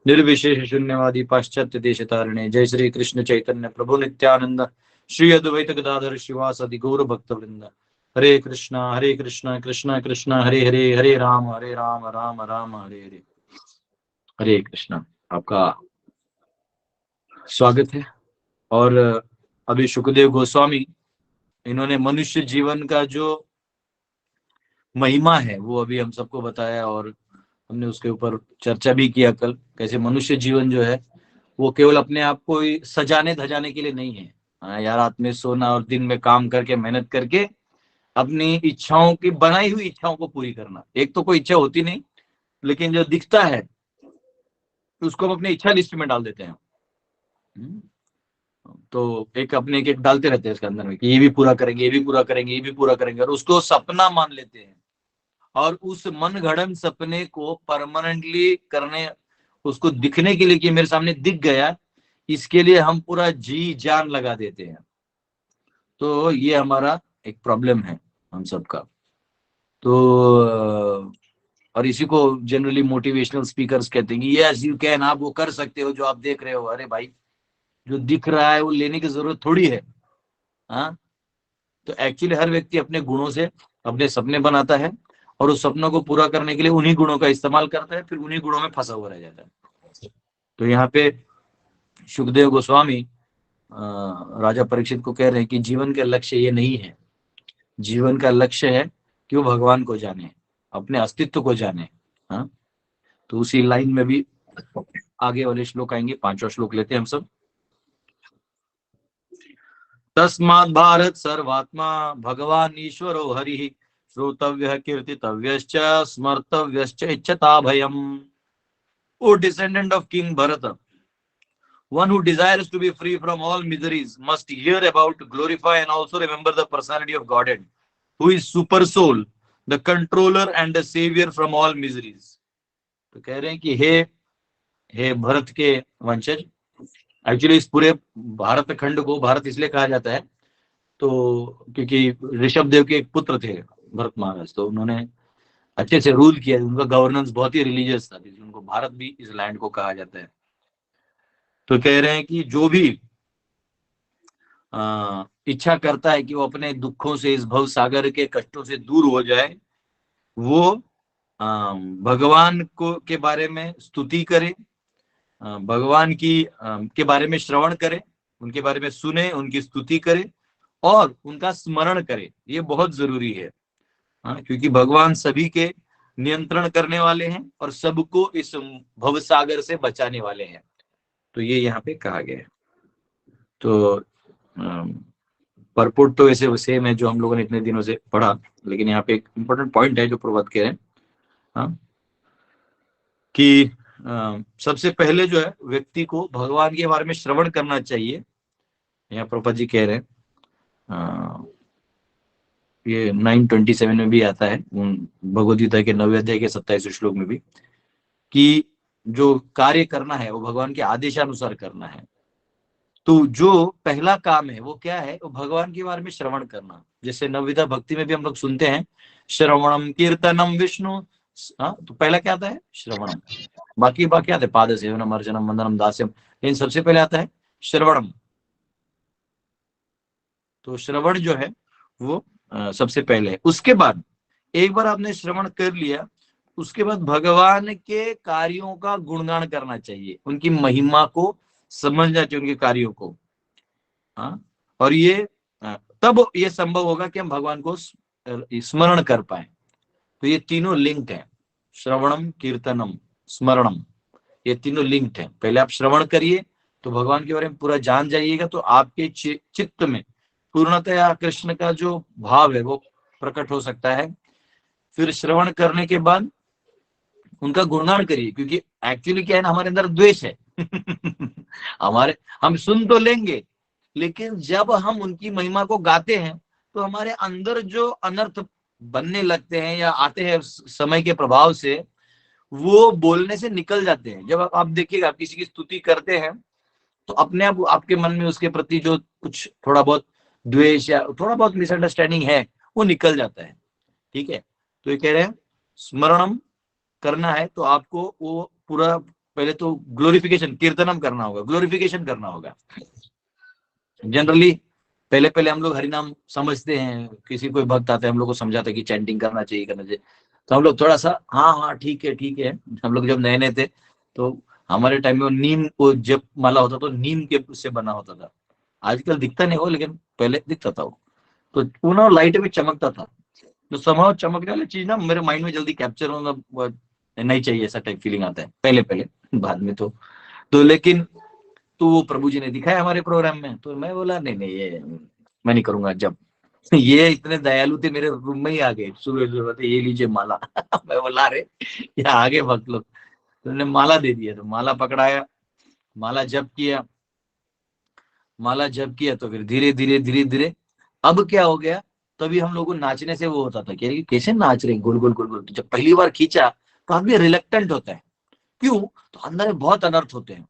निर्विशेष शून्यवादी पाश्चात्य देश तारिणे जय श्री कृष्ण चैतन्य प्रभु नित्यानंद श्री अद्वैत गदाधर शिवासादि गौर भक्त वृंद। हरे कृष्णा कृष्णा कृष्णा हरे हरे, हरे राम राम राम हरे हरे। हरे कृष्णा, आपका स्वागत है। और अभी सुखदेव गोस्वामी, इन्होंने मनुष्य जीवन का जो महिमा है वो अभी हम सबको बताया, और हमने उसके ऊपर चर्चा भी किया कल, कैसे मनुष्य जीवन जो है वो केवल अपने आप को ही सजाने धजाने के लिए नहीं है। हाँ यार, रात में सोना और दिन में काम करके मेहनत करके अपनी इच्छाओं की, बनाई हुई इच्छाओं को पूरी करना। एक तो कोई इच्छा होती नहीं, लेकिन जो दिखता है उसको हम अपनी इच्छा लिस्ट में डाल देते हैं। तो एक अपने एक डालते रहते हैं इसके अंदर में कि ये भी पूरा करेंगे, ये भी पूरा करेंगे, ये भी पूरा करेंगे, और उसको सपना मान लेते हैं। और उस मन घड़न सपने को परमानेंटली करने, उसको दिखने के लिए कि मेरे सामने दिख गया, इसके लिए हम पूरा जी जान लगा देते हैं। तो ये हमारा एक प्रॉब्लम है हम सबका। तो और इसी को जनरली मोटिवेशनल स्पीकर्स कहते हैं कि यस यू कैन, आप वो कर सकते हो जो आप देख रहे हो। अरे भाई, जो दिख रहा है वो लेने की जरूरत थोड़ी है। हाँ, तो एक्चुअली हर व्यक्ति अपने गुणों से अपने सपने बनाता है, और उस सपनों को पूरा करने के लिए उन्हीं गुणों का इस्तेमाल करता है, फिर उन्हीं गुणों में फंसा हुआ रह जाता है। तो यहाँ पे सुखदेव गोस्वामी राजा परीक्षित को कह रहे हैं कि जीवन का लक्ष्य ये नहीं है। जीवन का लक्ष्य है कि वो भगवान को जाने, अपने अस्तित्व को जाने। हाँ, तो उसी लाइन में भी आगे वाले श्लोक आएंगे। 5वां श्लोक लेते हैं हम सब। तस्मात् भारत सर्वात्मा भगवान ईश्वरो हरि श्रोतव्य कीर्तितव्यश्च स्मर्तव्यश्च इच्छता भयम। O descendant of King Bharata, one who desires to be free from all miseries must hear about, glorify, and also remember the personality of Godhead, who is super soul, the controller and the savior from all miseries. तो कह रहे हैं कि हे भरत के वंशज, actually इस पूरे भारत खंड को भारत इसलिए कहा जाता है तो क्योंकि ऋषभ देव के एक पुत्र थे भरत महाराज, तो उन्होंने अच्छे से रूल किया, उनका गवर्नेंस बहुत ही रिलीजियस था, उनको भारत भी इस लैंड को कहा जाता है। तो कह रहे हैं कि जो भी इच्छा करता है कि वो अपने दुखों से, इस भव सागर के कष्टों से दूर हो जाए, वो भगवान को के बारे में स्तुति करे, भगवान की के बारे में श्रवण करे, उनके बारे में सुने, उनकी स्तुति करे और उनका स्मरण करे। ये बहुत जरूरी है। क्योंकि भगवान सभी के नियंत्रण करने वाले हैं और सबको इस भव सागर से बचाने वाले हैं। तो ये यहाँ पे कहा गया है। तो परपुट तो ऐसे सेम है जो हम लोगों ने इतने दिनों से पढ़ा, लेकिन यहाँ पे एक इम्पोर्टेंट पॉइंट है जो प्रभात कह रहे हैं कि सबसे पहले जो है व्यक्ति को भगवान के बारे में श्रवण करना चाहिए। यहाँ प्रभुपाद जी कह रहे हैं, ये 927 में भी आता है भगवद गीता के 9वें अध्याय के 27वें श्लोक में भी, कि जो कार्य करना है वो भगवान के आदेशानुसार करना है। तो जो पहला काम है वो क्या है, वो भगवान के बारे में श्रवण करना। जैसे नवविधा भक्ति में भी हम लोग सुनते हैं श्रवणम कीर्तनम विष्णु। तो पहला क्या आता है? श्रवणम। बाकी आता है पाद सेवनम अर्चनम वंदनम दास्यम, लेकिन सबसे पहले आता है श्रवणम। तो श्रवण जो है वो सबसे पहले है। उसके बाद एक बार आपने श्रवण कर लिया, उसके बाद भगवान के कार्यों का गुणगान करना चाहिए, उनकी महिमा को समझना चाहिए, उनके कार्यों को। हाँ, और ये तब ये संभव होगा कि हम भगवान को स्मरण कर पाए। तो ये तीनों लिंक्ड है, श्रवणम कीर्तनम स्मरणम, ये तीनों लिंक्ड है। पहले आप श्रवण करिए तो भगवान के बारे में पूरा जान जाइएगा, तो आपके चित्त में पूर्णतया कृष्ण का जो भाव है वो प्रकट हो सकता है। फिर श्रवण करने के बाद उनका गुणगान करिए, क्योंकि एक्चुअली क्या है ना, हमारे अंदर द्वेष है हम सुन तो लेंगे, लेकिन जब हम उनकी महिमा को गाते हैं तो हमारे अंदर जो अनर्थ बनने लगते हैं या आते हैं समय के प्रभाव से, वो बोलने से निकल जाते हैं। जब आप देखिएगा, आप किसी की स्तुति करते हैं तो अपने आप आपके मन में उसके प्रति जो कुछ थोड़ा बहुत द्वेष या थोड़ा बहुत मिसअंडरस्टैंडिंग है वो निकल जाता है। ठीक है, तो ये कह रहे हैं स्मरणम करना है तो आपको वो पूरा पहले तो ग्लोरिफिकेशन, कीर्तनम करना होगा, ग्लोरिफिकेशन करना होगा। जनरली पहले पहले हम लोग हरिनाम समझते हैं, किसी कोई भक्त आता है हम लोग को समझाते हैं कि चैंटिंग करना चाहिए, करना चाहिए, तो हम लोग थोड़ा सा हाँ हाँ ठीक है ठीक है। हम लोग जब नए नए थे तो हमारे टाइम में वो नीम, वो जब माला होता तो नीम के से बना होता था। आजकल दिखता नहीं वो, लेकिन पहले दिखता था वो। तो पुनः लाइट में चमकता था। तो समाव चमकने वाली चीज ना मेरे माइंड में जल्दी कैप्चर होना नहीं चाहिए, ऐसा टाइप फीलिंग आता है पहले पहले। बाद में तो लेकिन तो वो प्रभु जी ने दिखाया हमारे प्रोग्राम में, तो मैं बोला नहीं नहीं ये मैं नहीं करूंगा। जब ये इतने दयालु थे, मेरे रूम में ही आ गए सुबह सुबह, ये लीजिए माला। मैं बोला अरे ये आगे भक्त लोग, तो उन्होंने माला दे दिया, तो माला पकड़ाया, माला जप किया, माला जप किया, तो फिर धीरे धीरे धीरे धीरे अब क्या हो गया, तभी हम लोगों को नाचने से वो होता था कि अरे कैसे नाच रहे हैं गोल गोल गोल गोल। तो जब पहली बार खींचा तो आदमी रिलेक्टेंट होता है। क्यों? तो अंदर में बहुत अनर्थ होते हैं।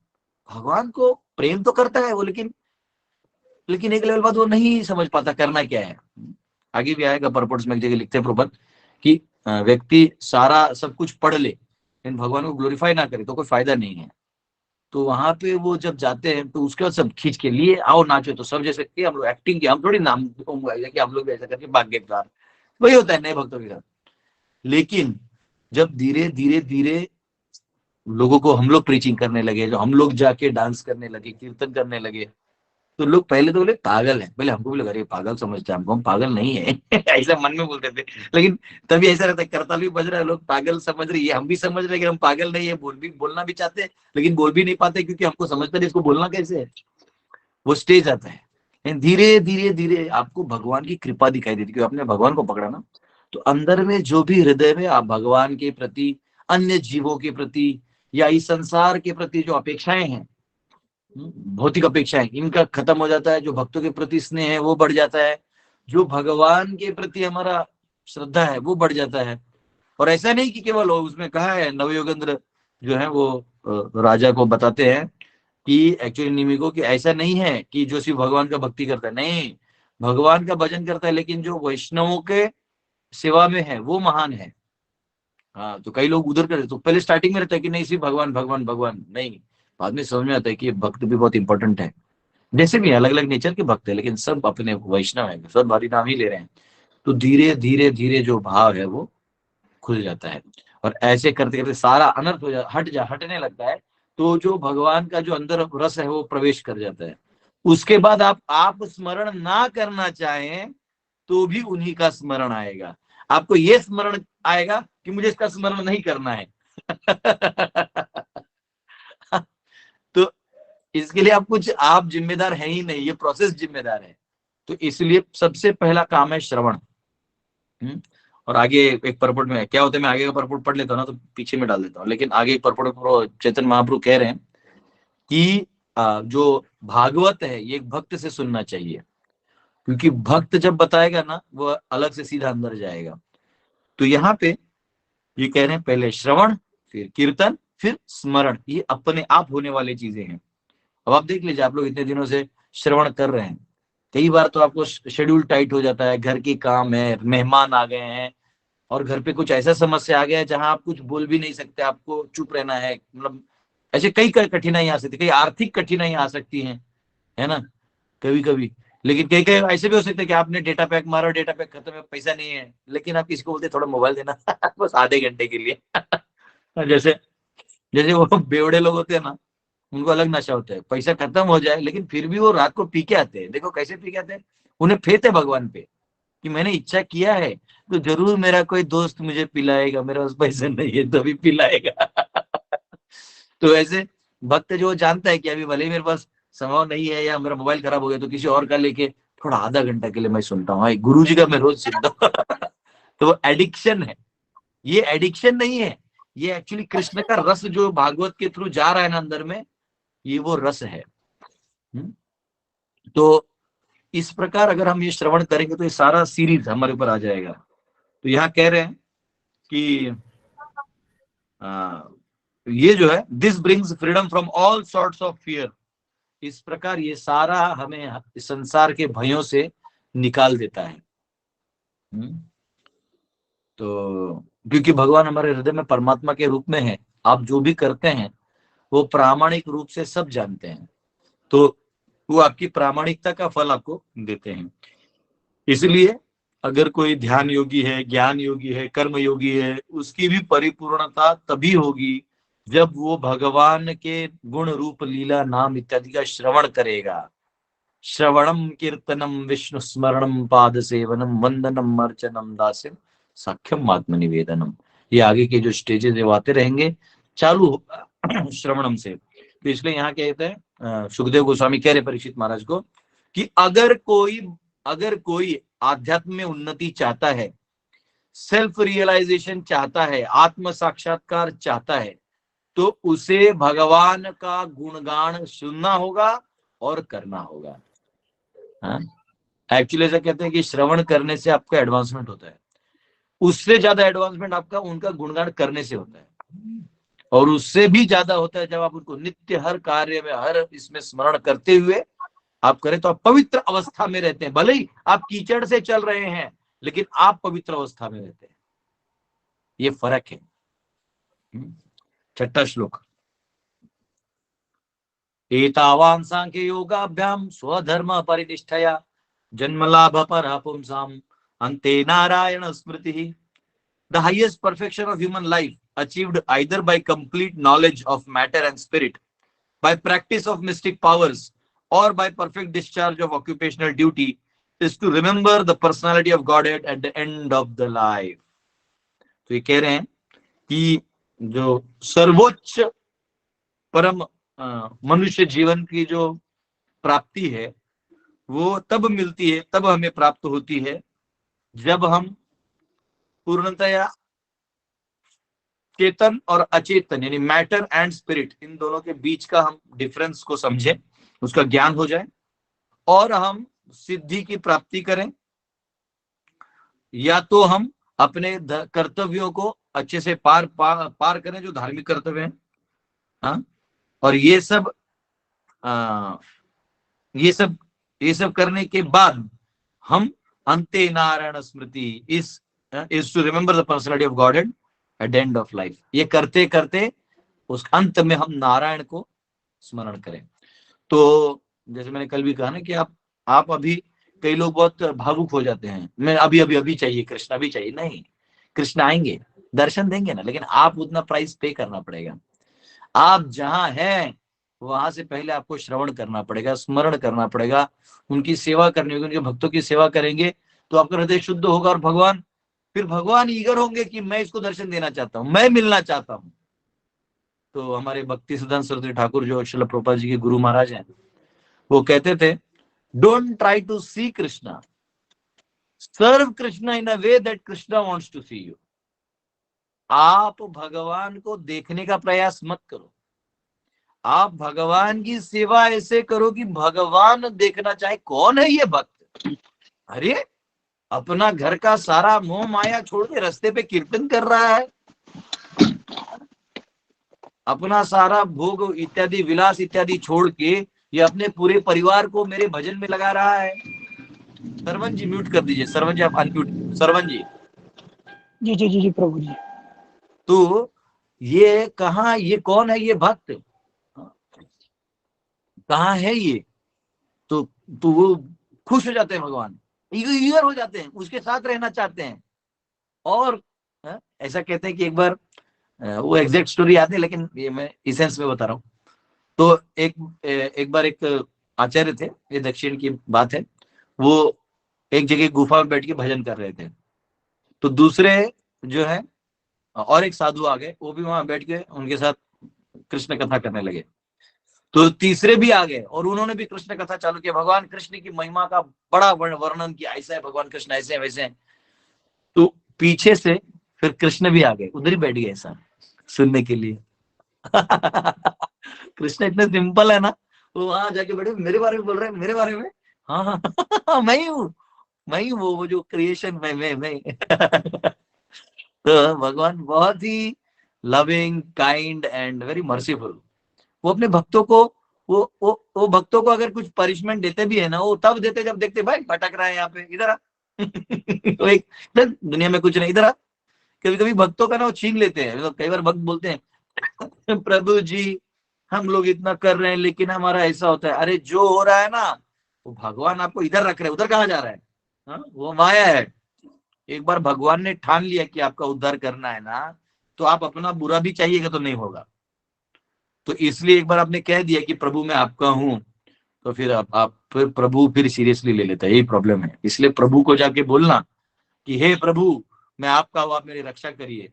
भगवान को प्रेम तो करता है वो, लेकिन एक लेवल बाद वो नहीं समझ पाता करना क्या है। आगे भी आएगा परपोर्ट्स में, एक जगह लिखते हैं प्रभुपाद कि व्यक्ति सारा सब कुछ पढ़ ले लेकिन भगवान को ग्लोरीफाई ना करे तो कोई फायदा नहीं है। तो वहां पे वो जब जाते हैं तो उसके बाद सब खींच के लिए आओ नाचो, तो सब जैसे कि हम लोग एक्टिंग किया, हम थोड़ी नाम दूंगा कि हम लोग ऐसा करके भाग्य प्यार, वही होता है नए भक्तों के साथ। लेकिन जब धीरे धीरे धीरे लोगों को हम लोग प्रीचिंग करने लगे, जो हम लोग जाके डांस करने लगे, कीर्तन करने लगे, तो लोग पहले तो बोले पागल है, पहले हमको भी लगा रहे पागल समझते हैं हमको, हम पागल नहीं है। ऐसा मन में बोलते थे। लेकिन तभी ऐसा रहता है, करताल भी बज रहा है, लोग पागल समझ रहे हैं, हम भी समझ रहे हैं कि हम पागल नहीं है, बोलना भी चाहते हैं लेकिन बोल भी नहीं पाते क्योंकि हमको समझते नहीं इसको बोलना कैसे है। वो स्टेज आता है। लेकिन धीरे धीरे धीरे आपको भगवान की कृपा दिखाई देती, क्योंकि आपने भगवान को पकड़ा ना। तो अंदर में जो भी हृदय में आप भगवान के प्रति, अन्य जीवों के प्रति, या इस संसार के प्रति जो अपेक्षाएं हैं, भौतिक अपेक्षाएं, इनका खत्म हो जाता है। जो भक्तों के प्रति स्नेह है वो बढ़ जाता है। जो भगवान के प्रति हमारा श्रद्धा है वो बढ़ जाता है। और ऐसा नहीं कि केवल उसमें कहा है, नवयोगेंद्र जो है वो राजा को बताते हैं कि एक्चुअली निमि को, कि ऐसा नहीं है कि जो सिर्फ भगवान का भक्ति करता है, नहीं, भगवान का भजन करता है लेकिन जो वैष्णवों के सेवा में है वो महान है। हाँ, तो कई लोग उधर कर, तो पहले स्टार्टिंग में रहता है कि नहीं सिर्फ भगवान भगवान भगवान, नहीं, बाद में समझ में आता है कि भक्त भी बहुत इंपॉर्टेंट है। जैसे भी अलग अलग नेचर के भक्त है लेकिन सब अपने वैष्णव है, सब हरि नाम ही ले रहे हैं। तो धीरे धीरे धीरे जो भाव है वो खुल जाता है। और ऐसे करते करते सारा अनर्थ हटने लगता है। तो जो भगवान का जो अंदर रस है वो प्रवेश कर जाता है। उसके बाद आप स्मरण ना करना चाहें तो भी उन्हीं का स्मरण आएगा। आपको ये स्मरण आएगा कि मुझे इसका स्मरण नहीं करना है। तो इसके लिए आप जिम्मेदार है ही नहीं, ये प्रोसेस जिम्मेदार है। तो इसलिए सबसे पहला काम है श्रवण। और आगे एक परपट में क्या होता है, मैं आगे का परपट पढ़ लेता हूँ ना तो पीछे में डाल देता हूँ, लेकिन आगे एक परपट में चैतन्य महाप्रभु कह रहे हैं कि जो भागवत है ये एक भक्त से सुनना चाहिए, क्योंकि भक्त जब बताएगा ना वो अलग से सीधा अंदर जाएगा। तो यहाँ पे ये कह रहे हैं पहले श्रवण, फिर कीर्तन, फिर स्मरण, ये अपने आप होने वाली चीजें हैं। अब आप देख लीजिए, आप लोग इतने दिनों से श्रवण कर रहे हैं, कई बार तो आपको शेड्यूल टाइट हो जाता है, घर की काम है, मेहमान आ गए हैं, और घर पे कुछ ऐसा समस्या आ गया है जहां आप कुछ बोल भी नहीं सकते, आपको चुप रहना है, मतलब ऐसे कई कठिनाई आ सकती है, कई आर्थिक कठिनाई आ सकती हैं, है ना, कभी कभी। लेकिन कई कई ऐसे भी हो सकते हैं कि आपने डेटा पैक मारा, डेटा पैक खत्म है, पैसा नहीं है, लेकिन आप किसी को बोलते थोड़ा मोबाइल देना बस आधे घंटे के लिए। जैसे जैसे वो बेवड़े लोग होते हैं ना, उनको अलग नशा होता है, पैसा खत्म हो जाए लेकिन फिर भी वो रात को पी के आते हैं। देखो कैसे पी के आते हैं, उन्हें फेथ है भगवान पे कि मैंने इच्छा किया है तो जरूर मेरा कोई दोस्त मुझे पिलाएगा, मेरे पास पैसे नहीं है तो भी पिलाएगा। तो ऐसे भक्त जो जानता है कि अभी भले ही मेरे पास समय नहीं है या मेरा मोबाइल खराब हो गया तो किसी और का लेके थोड़ा आधा घंटा के लिए मैं सुनता हूँ, गुरु जी का मैं रोज सुनता हूँ। तो वो एडिक्शन है, ये एडिक्शन नहीं है, ये एक्चुअली कृष्ण का रस जो भागवत के थ्रू जा रहा है ना अंदर में, ये वो रस है। तो इस प्रकार अगर हम ये श्रवण करेंगे तो ये सारा सीरीज हमारे ऊपर आ जाएगा। तो यहाँ कह रहे हैं कि ये जो है this brings freedom from all sorts of fear, इस प्रकार ये सारा हमें संसार के भयों से निकाल देता है। तो क्योंकि भगवान हमारे हृदय में परमात्मा के रूप में है, आप जो भी करते हैं वो प्रामाणिक रूप से सब जानते हैं, तो वो आपकी प्रामाणिकता का फल आपको देते हैं। इसलिए अगर कोई ध्यान योगी है, ज्ञान योगी है, कर्म योगी है, उसकी भी परिपूर्णता तभी होगी जब वो भगवान के गुण रूप लीला नाम इत्यादि का श्रवण करेगा। श्रवणम कीर्तनम विष्णु स्मरणम पाद सेवनम वंदनम अर्चनम दास्यम साख्यम आत्मनिवेदनम, ये आगे के जो स्टेजेस है वो आते रहेंगे, चालू होगा श्रवणम से। तो इसलिए यहाँ कहते हैं सुखदेव गोस्वामी कह रहे परीक्षित महाराज को कि अगर कोई आध्यात्म में उन्नति चाहता है, सेल्फ रियलाइजेशन चाहता है, आत्म साक्षात्कार चाहता है, तो उसे भगवान का गुणगान सुनना होगा और करना होगा। एक्चुअली ऐसा कहते हैं कि श्रवण करने से आपका एडवांसमेंट होता है, उससे ज्यादा एडवांसमेंट आपका उनका गुणगान करने से होता है, और उससे भी ज्यादा होता है जब आप उनको नित्य हर कार्य में, हर इसमें स्मरण करते हुए आप करें, तो आप पवित्र अवस्था में रहते हैं। भले ही आप कीचड़ से चल रहे हैं, लेकिन आप पवित्र अवस्था में रहते हैं, ये फर्क है। छठा श्लोक, एतावान सांख्य योगाभ्याम स्वधर्म परिनिष्ठया जन्मलाभ पर पुंसाम अन्ते नारायण स्मृति। The highest perfection of human life, achieved either by complete knowledge of matter and spirit, by practice of mystic powers, or by perfect discharge of occupational duty, is to remember the personality of Godhead at the end of the life. तो ये कह रहे हैं कि जो सर्वोच्च परम मनुष्य जीवन की जो प्राप्ति है वो तब मिलती है, तब हमें प्राप्त होती है जब हम पूर्णतया चेतन और अचेतन यानी मैटर एंड स्पिरिट, इन दोनों के बीच का हम डिफरेंस को समझें, उसका ज्ञान हो जाए और हम सिद्धि की प्राप्ति करें, या तो हम अपने कर्तव्यों को अच्छे से पार करें जो धार्मिक कर्तव्य हैं। हाँ, और ये सब करने के बाद हम अंते नारायण स्मृति is to remember the personality of Godhead at the end of life. ये करते करते उस अंत में हम नारायण को स्मरण करें। तो जैसे मैंने कल भी कहा ना कि आप अभी कई लोग बहुत भावुक हो जाते हैं, मैं अभी चाहिए कृष्ण, अभी चाहिए। नहीं, कृष्ण आएंगे, दर्शन देंगे ना, लेकिन आप उतना प्राइस पे करना पड़ेगा। आप जहां हैं वहां से पहले आपको श्रवण करना पड़ेगा, स्मरण करना पड़ेगा, उनकी सेवा करनी होगी, उनके भक्तों की सेवा करेंगे तो आपका हृदय शुद्ध होगा, और भगवान ईगर होंगे कि मैं इसको दर्शन देना चाहता हूं, मैं मिलना चाहता हूं। तो हमारे भक्ति सिद्धांत सरस्वती ठाकुर जो श्रील प्रभुपाद जी के गुरु महाराज हैं, वो कहते थे, don't try to see Krishna, serve Krishna in a way that Krishna wants to see you. आप भगवान को देखने का प्रयास मत करो, आप भगवान की सेवा ऐसे करो कि भगवान देखना चाहे कौन है ये भक्त। अरे अपना घर का सारा मोह माया छोड़ के रास्ते पे कीर्तन कर रहा है, अपना सारा भोग इत्यादि विलास इत्यादि छोड़ के ये अपने पूरे परिवार को मेरे भजन में लगा रहा है। सरवन जी म्यूट कर दीजिए, सरवन जी आप अनम्यूट, सरवन जी। जी जी जी जी प्रभु जी। तो ये कहाँ, ये कौन है ये भक्त, कहाँ है ये? तो वो खुश हो जाते हैं, भगवान ईगर हो जाते हैं, उसके साथ रहना चाहते हैं। और ऐसा कहते हैं कि एक बार, वो एग्जैक्ट स्टोरी याद नहीं, लेकिन ये मैं इसेंस में बता रहा हूँ। तो एक बार एक आचार्य थे, ये दक्षिण की बात है, वो एक जगह गुफा में बैठ के भजन कर रहे थे। तो दूसरे जो है और एक साधु आ गए, वो भी वहां बैठ के उनके साथ कृष्ण कथा करने लगे। तो तीसरे भी आ गए और उन्होंने भी कृष्ण कथा चालू किया, भगवान कृष्ण की महिमा का बड़ा वर्णन किया, ऐसा है भगवान कृष्ण, ऐसे हैं वैसे हैं। तो पीछे से फिर कृष्ण भी आ गए, उधर ही बैठ गए ऐसा सुनने के लिए। कृष्ण इतने सिंपल है ना, वो वहां जाके बैठे, मेरे बारे में बोल रहे हैं, मेरे बारे में, हाँ हाँ मैं ही वो जो क्रिएशन मैं तो भगवान बहुत ही loving, kind and very merciful. वो अपने भक्तों को, वो भक्तों को अगर कुछ पनिशमेंट देते भी है ना, वो तब देते जब देखते भाई भटक रहा है यहाँ पे, इधर आ। तो एक दुनिया में कुछ नहीं, इधर आ। कभी कभी भक्तों का ना वो छीन लेते हैं, मतलब कई बार भक्त बोलते हैं प्रभु जी हम लोग इतना कर रहे हैं लेकिन हमारा ऐसा होता है। अरे जो हो रहा है ना, वो भगवान आपको इधर रख रहे हैं, उधर कहाँ जा रहा है? हाँ, वो माया है। एक बार भगवान ने ठान लिया कि आपका उद्धार करना है ना, तो आप अपना बुरा भी चाहिएगा तो नहीं होगा। तो इसलिए एक बार आपने कह दिया कि प्रभु मैं आपका हूं, तो फिर आप फिर प्रभु फिर सीरियसली ले लेता है। यही प्रॉब्लम है। इसलिए प्रभु को जाके बोलना कि हे प्रभु मैं आपका हूं, आप मेरी रक्षा करिए।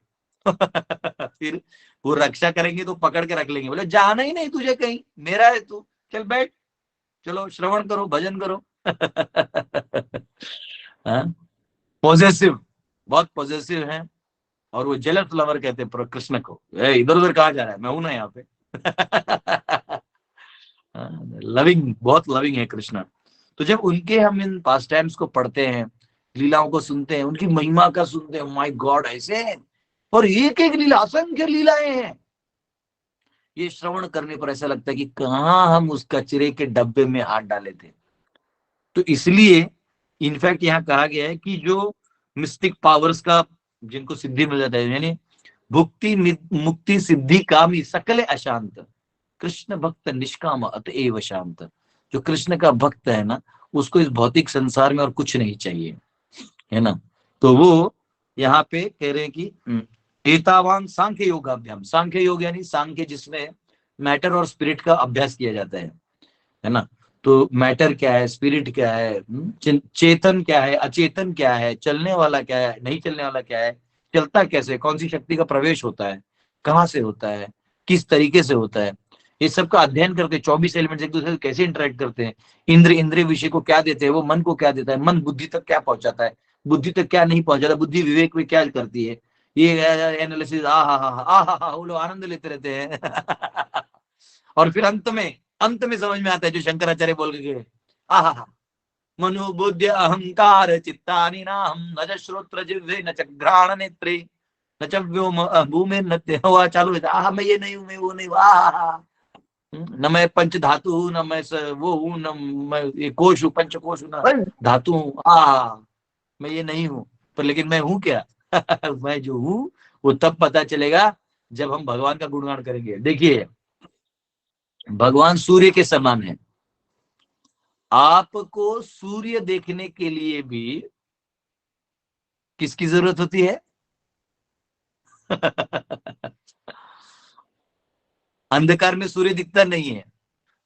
फिर वो रक्षा करेंगे तो पकड़ के रख लेंगे, बोले जाना ही नहीं तुझे कहीं, मेरा है तू, चल बैठ, चलो श्रवण करो, भजन करो। पॉजेसिव, बहुत पॉजेसिव है। और वो जेलस लवर कहते हैं कृष्ण को, इधर उधर कहा जा रहा है, मैं हूं ना यहाँ पे। लविंग, बहुत लविंग है कृष्ण। तो जब उनके हम इन पास टाइम्स को पढ़ते हैं, लीलाओं को सुनते हैं, उनकी महिमा का सुनते हैं, माय गॉड ऐसे है। और एक एक लीला, असंख्य लीलाएं हैं। ये श्रवण करने पर ऐसा लगता है कि कहाँ हम उस कचरे के डब्बे में हाथ डाले थे। तो इसलिए इनफैक्ट यहाँ कहा गया है कि जो मिस्टिक पावर्स का जिनको सिद्धि मिल जाता है, यानी भुक्ति मुक्ति सिद्धि कामी सकल अशांत, कृष्ण भक्त निष्काम अतएव शांत। जो कृष्ण का भक्त है ना, उसको इस भौतिक संसार में और कुछ नहीं चाहिए, है ना। तो वो यहाँ पे कह रहे हैं कि एतावान सांख्य योगाभ्याम, सांख्य योग यानी सांख्य जिसमें मैटर और स्पिरिट का अभ्यास किया जाता है ना। तो मैटर क्या है, स्पिरिट क्या है, चेतन क्या है, अचेतन क्या है, चलने वाला क्या है, नहीं चलने वाला क्या है, चलता कैसे, कौन सी शक्ति का प्रवेश होता है, कहाँ से होता है, किस तरीके से होता है, ये सब का अध्ययन करके 24 एलिमेंट्स एक दूसरे से कैसे इंटरेक्ट करते हैं, इंद्रिय विषय को क्या देते हैं, वो मन को क्या देता है, मन बुद्धि तक क्या पहुंचाता है, बुद्धि तक क्या नहीं पहुंचाता, बुद्धि विवेक में क्या करती है, ये एनालिसिस, आ वो लोग आनंद लेते रहते हैं। और फिर अंत में समझ में आता है जो शंकराचार्य बोल के गए, आहा मनोबुद्ध अहंकार चित्तानि नाहं न च श्रोत्र जिह्वे न च घ्राण नेत्रे न च व्योम भूमि नत्य हुआ चालू रहता, आह मैं ये नहीं हूं, मैं वो नहीं हूं, आहा न मैं पंच धातु हूं, न मैं वो हूं, न मैं ये कोश हूं, पंच कोश हूं, न धातु हूं, मैं ये नहीं हूं। पर लेकिन मैं हूं क्या? मैं जो हूं वो तब पता चलेगा जब हम भगवान का गुणगान करेंगे। देखिए भगवान सूर्य के समान है। आपको सूर्य देखने के लिए भी किसकी जरूरत होती है? अंधकार में सूर्य दिखता नहीं है,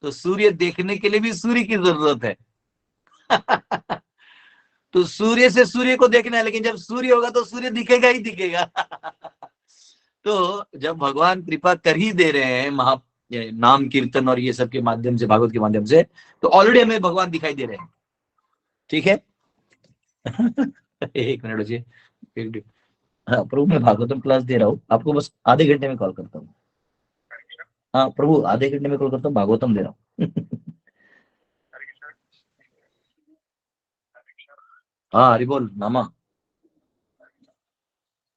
तो सूर्य देखने के लिए भी सूर्य की जरूरत है। तो सूर्य से सूर्य को देखना है, लेकिन जब सूर्य होगा तो सूर्य दिखेगा ही दिखेगा। तो जब भगवान कृपा कर ही दे रहे हैं नाम कीर्तन और ये सब के माध्यम से, भागवत के माध्यम से, तो ऑलरेडी हमें भगवान दिखाई दे रहे हैं। ठीक है। एक मिनट बचिए। हाँ प्रभु मैं भागवतम क्लास दे रहा हूँ, आपको बस आधे घंटे में कॉल करता हूँ। हाँ प्रभु आधे घंटे में कॉल करता हूँ, भागवतम दे रहा हूँ। हाँ हरि बोल नामा।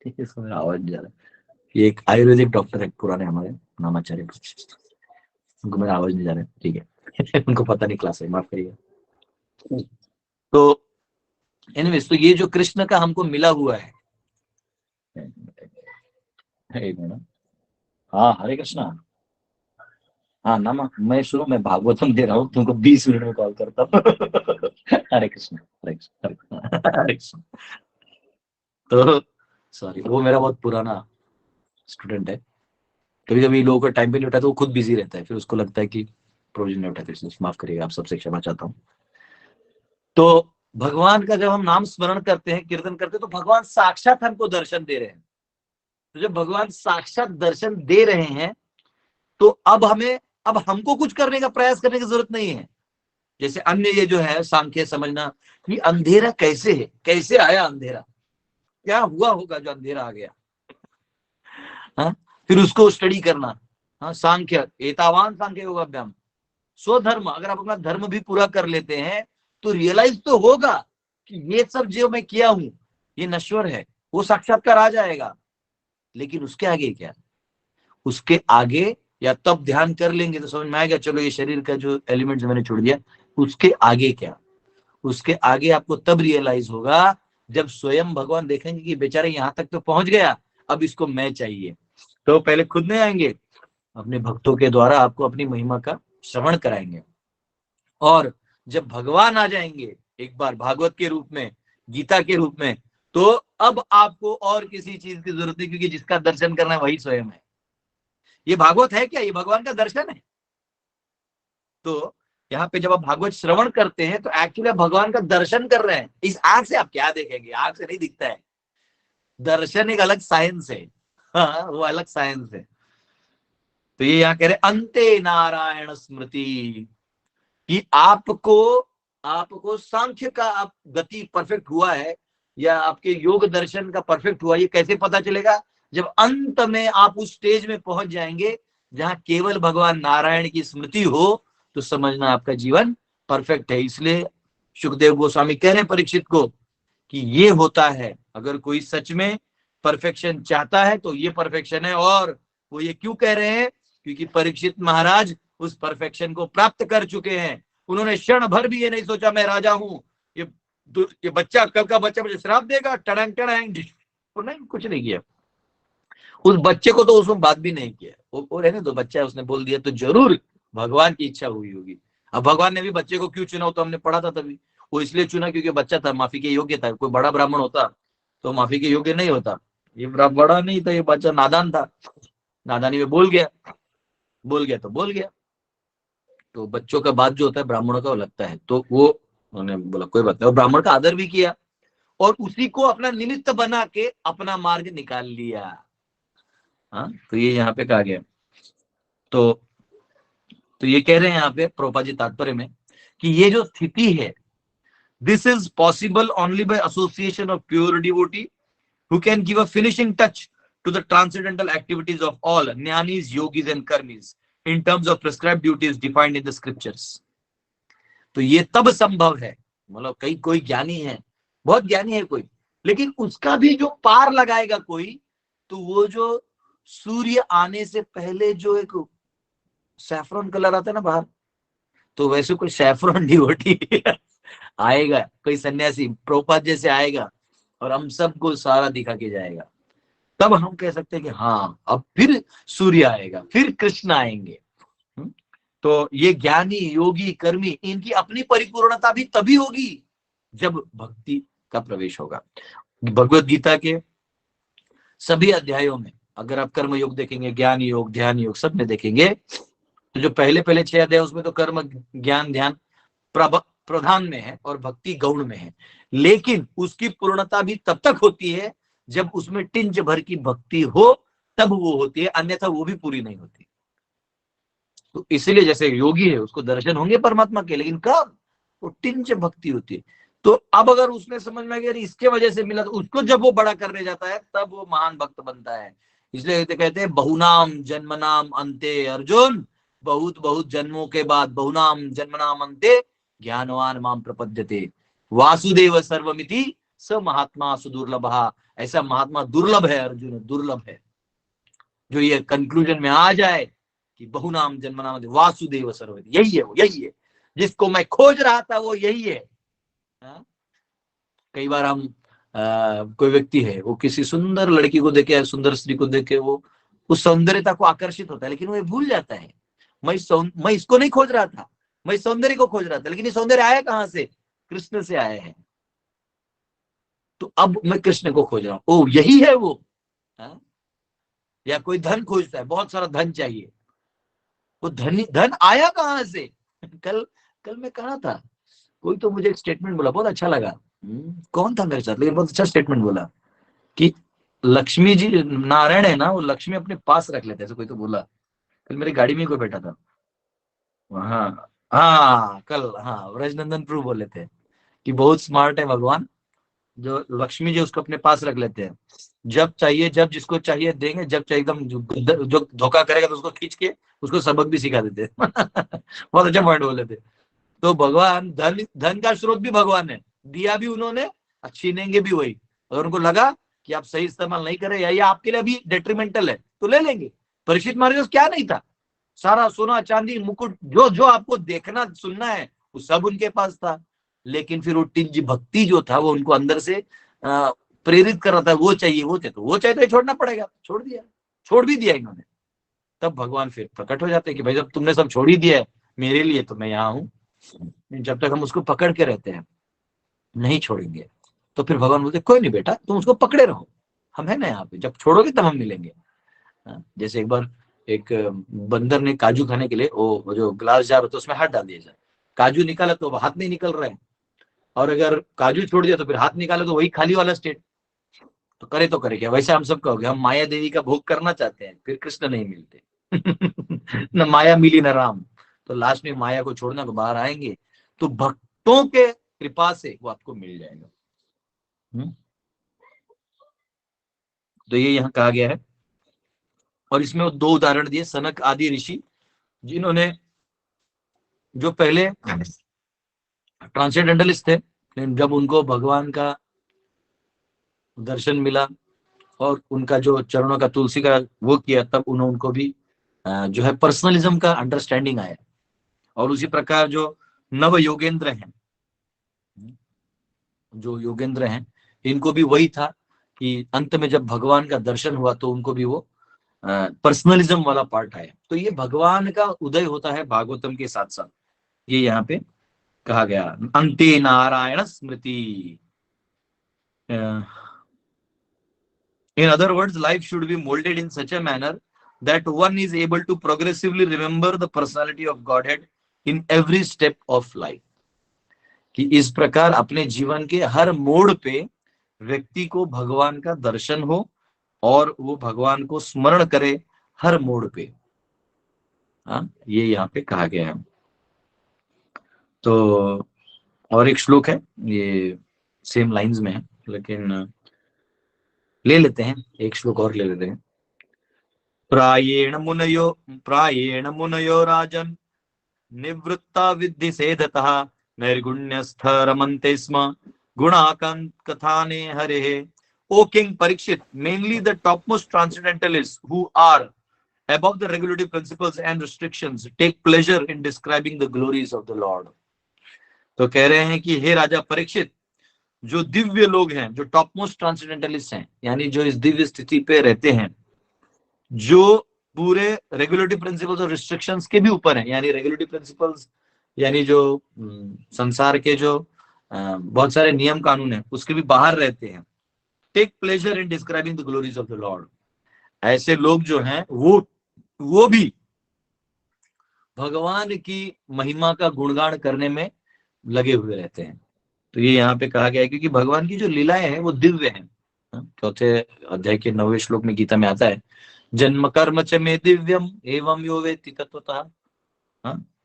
ठीक है, इसको मेरा आवाज नहीं जा रहा है। ये एक आयुर्वेदिक डॉक्टर है पुराने हमारे, नामाचार्य, उनको मेरा आवाज नहीं जा रहा है। ठीक है। उनको पता नहीं क्लास है, माफ करिएगा। तो एनीवेज, तो ये जो कृष्ण का हमको मिला हुआ है, एक मिनट। हाँ हरे कृष्णा। हाँ नामा, मैं शुरू में भागवतम दे रहा हूँ, तुमको 20 मिनट में कॉल करता हूँ। हरे कृष्ण, हरे कृष्ण, हरे कृष्ण, हरे कृष्ण। तो सॉरी, वो मेरा बहुत पुराना स्टूडेंट है। कभी कभी लोगों का टाइम पे नहीं उठा तो वो खुद बिजी रहता है, फिर उसको लगता है कि प्रोविजन नहीं उठाते, इसलिए माफ करिएगा, आप सबसे क्षमा चाहता हूँ। तो भगवान का जब हम नाम स्मरण करते हैं, कीर्तन करते हैं, तो भगवान साक्षात हमको दर्शन दे रहे हैं। तो जब भगवान साक्षात दर्शन दे रहे हैं, तो अब हमको कुछ करने का प्रयास करने की जरूरत नहीं है। जैसे अन्य ये जो है सांख्य समझना कि अंधेरा कैसे है, कैसे आया अंधेरा, क्या हुआ होगा जो अंधेरा आ गया, हाँ? फिर उसको स्टडी करना। हाँ सांख्य एतावान सांख्य योगाभ्याम, स्वधर्म, अगर आप अपना धर्म भी पूरा कर लेते हैं तो रियलाइज तो होगा कि ये सब जो मैं किया हूं ये नश्वर है, वो साक्षात्कार आ जाएगा। लेकिन उसके आगे क्या? उसके आगे या तब ध्यान कर लेंगे तो समझ में आएगा, चलो ये शरीर का जो एलिमेंट्स मैंने छोड़ दिया, उसके आगे क्या? उसके आगे आपको तब रियलाइज होगा जब स्वयं भगवान देखेंगे कि बेचारे यहाँ तक तो पहुंच गया, अब इसको मैं चाहिए। तो पहले खुद नहीं आएंगे, अपने भक्तों के द्वारा आपको अपनी महिमा का श्रवण कराएंगे। और जब भगवान आ जाएंगे एक बार भागवत के रूप में, गीता के रूप में, तो अब आपको और किसी चीज की जरूरत नहीं, क्योंकि जिसका दर्शन करना है वही स्वयं है। ये भागवत है क्या? ये भगवान का दर्शन है। तो यहाँ पे जब आप भागवत श्रवण करते हैं तो एक्चुअली आप भगवान का दर्शन कर रहे हैं। इस आंख से आप क्या देखेंगे? आंख से नहीं दिखता है। दर्शन एक अलग साइंस है। हाँ, वो अलग साइंस है। तो ये यहाँ कह रहे अंते नारायण स्मृति, कि आपको सांख्य का आप गति परफेक्ट हुआ है या आपके योग दर्शन का परफेक्ट हुआ, ये कैसे पता चलेगा? जब अंत में आप उस स्टेज में पहुंच जाएंगे जहां केवल भगवान नारायण की स्मृति हो, तो समझना आपका जीवन परफेक्ट है। इसलिए सुखदेव गोस्वामी कह रहे हैं परीक्षित को कि ये होता है, अगर कोई सच में परफेक्शन चाहता है तो ये परफेक्शन है। और वो ये क्यों कह रहे हैं? क्योंकि परीक्षित महाराज उस परफेक्शन को प्राप्त कर चुके हैं। उन्होंने क्षण भर भी ये नहीं सोचा मैं राजा हूं, ये बच्चा कल का बच्चा मुझे श्राप देगा, टड़ंग टड़ंग, नहीं, कुछ नहीं किया। उस बच्चे को तो उसमें बात भी नहीं किया। वो रहने दो, बच्चा उसने बोल दिया तो जरूर भगवान की इच्छा हुई होगी। अब भगवान ने भी बच्चे को क्यों चुना, तो हमने पढ़ा था तभी। वो इसलिए चुना क्योंकि बच्चा था, माफी के योग्य था। कोई बड़ा ब्राह्मण होता तो माफी के योग्य नहीं होता। ये बड़ा नहीं था, ये बच्चा नादान था, नादानी में बोल गया तो बोल गया। तो बच्चों का बात जो होता है ब्राह्मणों का वो लगता है, तो वो उन्होंने बोला कोई बात नहीं, और ब्राह्मण का आदर भी किया और उसी को अपना निमित्त बना के अपना मार्ग निकाल लिया। हाँ, तो ये यहाँ पे कहा गया। तो ये कह रहे हैं यहाँ पे प्रभुपाद जी तात्पर्य में कि ये जो स्थिति है, this is possible only by association of pure devotee who can give a finishing touch to the transcendental activities of all jnanis, yogis and karmis in terms of prescribed duties defined in the scriptures. तो ये तब संभव है, मतलब कई कोई ज्ञानी है, बहुत ज्ञानी है कोई, लेकिन उसका भी जो पार लगाएगा कोई, तो वो जो सूर्य आने से पहले जो एक सैफरन कलर आता है ना बाहर, तो वैसे कोई सैफरन डिवोटी आएगा, कोई सन्यासी प्रभुपाद जैसे आएगा और हम सबको सारा दिखा के जाएगा। तब हम कह सकते हैं कि हाँ, अब फिर सूर्य आएगा, फिर कृष्ण आएंगे। तो ये ज्ञानी, योगी, कर्मी, इनकी अपनी परिपूर्णता भी तभी होगी जब भक्ति का प्रवेश होगा। भगवत गीता के सभी अध्यायों में अगर आप कर्म योग देखेंगे, ज्ञान योग, ध्यान योग, सब में देखेंगे, तो जो पहले 6 अध्याय उसमें तो कर्म, ज्ञान, ध्यान प्रधान में है और भक्ति गौण में है। लेकिन उसकी पूर्णता भी तब तक होती है जब उसमें टिंच भर की भक्ति हो, तब वो होती है, अन्यथा वो भी पूरी नहीं होती। तो इसलिए जैसे योगी है उसको दर्शन होंगे परमात्मा के, लेकिन कब? वो टिंच भक्ति होती है। तो अब अगर उसने समझ में गया इसके वजह से मिला, तो उसको जब वो बड़ा करने जाता है तब वो महान भक्त बनता है। इसलिए कहते हैं बहुनाम जन्मनाम अंते अर्जुन, बहुत बहुत जन्मों के बाद, बहुनाम जन्मनाम अंते ज्ञानवान माम प्रपद्यते वासुदेव सर्वमिति स महात्मा सुदुर्लभ। ऐसा महात्मा दुर्लभ है अर्जुन, दुर्लभ है जो ये कंक्लूजन में आ जाए कि बहुनाम जन्मनाम वासुदेव सर्वमिति, यही है वो, यही है जिसको मैं खोज रहा था, वो यही है। कई बार हम कोई व्यक्ति है, वो किसी सुंदर लड़की को देखे, सुंदर स्त्री को देखे, वो उस सौंदर्यता को आकर्षित होता है, लेकिन वो भूल जाता है मैं इसको नहीं खोज रहा था, मैं सौंदर्य को खोज रहा था। लेकिन ये सौंदर्य आया कहां से? कृष्ण से आए हैं। तो अब मैं कृष्ण को खोज रहा हूं, ओ यही है वो। या कोई धन खोजता है, बहुत सारा धन चाहिए, वो धन आया कहां से? कल मैं कहा था, कोई तो मुझे एक स्टेटमेंट बोला, बहुत अच्छा लगा। कौन था मेरे साथ, लेकिन बहुत अच्छा स्टेटमेंट बोला कि लक्ष्मी जी, नारायण है ना, वो लक्ष्मी अपने पास रख लेते, ऐसे कोई तो बोला। कल मेरी गाड़ी में कोई बैठा था, हाँ हाँ, कल, हाँ, ब्रजनंदन प्रभु बोले थे कि बहुत स्मार्ट है भगवान, जो लक्ष्मी जी उसको अपने पास रख लेते हैं। जब चाहिए, जब जिसको चाहिए देंगे, जब चाहिए एकदम जो धोखा करेगा तो उसको खींच के उसको सबक भी सिखा देते बहुत अच्छा पॉइंट बोले थे। तो भगवान धन का स्रोत भी भगवान है, दिया भी उन्होंने, छीनेंगे भी वही। अगर उनको लगा कि आप सही इस्तेमाल नहीं कर रहे या ये आपके लिए अभी डेट्रीमेंटल है तो ले लेंगे। परीक्षित महाराज क्या नहीं था, सारा सोना चांदी मुकुट, जो जो आपको देखना सुनना है वो सब उनके पास था। लेकिन फिर वो टिंज भक्ति जो था वो उनको अंदर से प्रेरित कर रहा था, वो चाहिए, वो चाहिए, तो वो चाहिए तो छोड़ना पड़ेगा, छोड़ दिया, छोड़ भी दिया इन्होंने। तब भगवान फिर प्रकट हो जाते हैं कि भाई जब तुमने सब छोड़ ही दिया है मेरे लिए तो मैं यहाँ हूँ। जब तक हम उसको पकड़ के रहते हैं, नहीं छोड़ेंगे, तो फिर भगवान बोलते कोई नहीं बेटा, तुम उसको पकड़े रहो, हम है ना यहाँ पे, जब छोड़ोगे तब हम मिलेंगे। जैसे एक बार एक बंदर ने काजू खाने के लिए वो जो ग्लास जार होता है उसमें हाथ डाल दिया जाए, काजू निकाला तो हाथ नहीं निकल रहा है, और अगर काजू छोड़ दिया तो फिर हाथ निकाला तो वही खाली वाला स्टेट, तो करे क्या। वैसे हम सब कहोगे हम माया देवी का भोग करना चाहते हैं, फिर कृष्ण नहीं मिलते। न माया मिली न राम, तो लास्ट में माया को छोड़ना को बाहर आएंगे, तो भक्तों के कृपा से वो आपको मिल जाएगा। तो ये यहाँ कहा गया है। और इसमें वो दो उदाहरण दिए, सनक आदि ऋषि जिन्होंने, जो पहले ट्रांसेंडेंटलिस्ट थे, लेकिन जब उनको भगवान का दर्शन मिला और उनका जो चरणों का तुलसी का वो किया, तब उनको भी जो है पर्सनलिज्म का अंडरस्टैंडिंग आया। और उसी प्रकार जो नव योगेंद्र हैं, जो योगेंद्र हैं, इनको भी वही था कि अंत में जब भगवान का दर्शन हुआ तो उनको भी वो पर्सनलिज्म वाला पार्ट आया। तो ये भगवान का उदय होता है भागवतम के साथ साथ, ये यहाँ पे कहा गया। अंते नारायण स्मृति। In other words, life should be molded in such a manner that one is able to progressively remember the personality of Godhead in every step of life. कि इस प्रकार अपने जीवन के हर मोड़ पे व्यक्ति को भगवान का दर्शन हो और वो भगवान को स्मरण करे हर मोड़ पे। ये यहाँ पे कहा गया है। तो और एक श्लोक है, ये सेम लाइंस में है, लेकिन ले लेते हैं, एक श्लोक और ले लेते हैं। प्रायेण मुनयो राजन निवृत्ता विद्धि सेधतः नैर्गुण्यस्थ रमन्ते स्म गुणाकं कथाने हरे। O King Parikshit, mainly the topmost transcendentalists who are above the regulative principles and restrictions take pleasure in describing the glories of the Lord. तो कह रहे हैं कि हे राजा परीक्षित, जो दिव्य लोग हैं, जो टॉप मोस्ट ट्रांसेंडेंटलिस्ट हैं, यानी जो इस दिव्य स्थिति पे रहते हैं, जो पूरे रेगुलेटरी प्रिंसिपल्स और रिस्ट्रिक्शंस के भी ऊपर हैं, यानी रेगुलेटरी प्रिंसिपल्स यानी जो संसार के जो बहुत सारे नियम कानून हैं उसके भी बाहर रहते हैं। Take pleasure in describing the glories of the lord. ऐसे लोग जो हैं वो भी भगवान की महिमा का गुणगान करने में लगे हुए रहते हैं। तो ये यहाँ पे कहा गया है क्योंकि भगवान की जो लीलाएं हैं वो दिव्य हैं। चौथे अध्याय के 9वें श्लोक में गीता में आता है, जन्म कर्म च में दिव्यम एवं यो वेत्ति तत्वतः।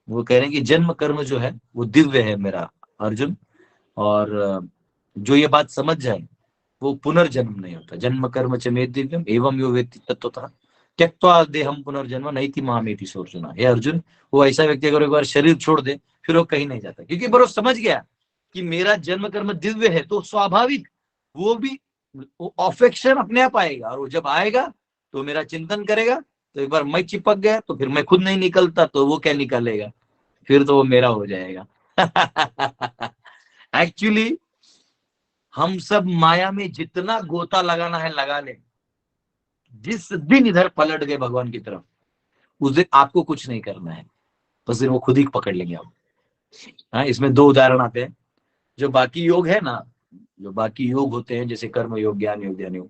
वो कह रहे हैं कि जन्म कर्म जो है वो दिव्य है मेरा अर्जुन, और जो ये बात समझ जाए वो पुनर्जन्म नहीं होता। जन्म कर्म च में दिव्यम एवं यो वेत्ति तत्वतः त्यक्त्वा देहम पुनर्जन्म नैति मामेति सोर्जुना। हे अर्जुन, वो ऐसा व्यक्ति अगर एक बार शरीर छोड़ दे फिर वो कहीं नहीं जाता, क्योंकि वो समझ गया कि मेरा जन्म कर्म दिव्य है, तो स्वाभाविक वो भी अफेक्शन अपने आप आएगा, और वो जब आएगा तो मेरा चिंतन करेगा। तो एक बार मैं चिपक गया तो फिर मैं खुद नहीं निकलता, तो वो क्या निकलेगा, फिर तो वो मेरा हो जाएगा। एक्चुअली हम सब माया में जितना गोता लगाना है लगा ले, जिस दिन इधर पलट गए भगवान की तरफ उस दिन आपको कुछ नहीं करना है, बस दिन वो खुद ही पकड़ लेंगे आप। इसमें दो उदाहरण आते हैं। जो बाकी योग है ना, जो बाकी योग होते हैं जैसे कर्म योग, ज्ञान योग, ध्यान योग,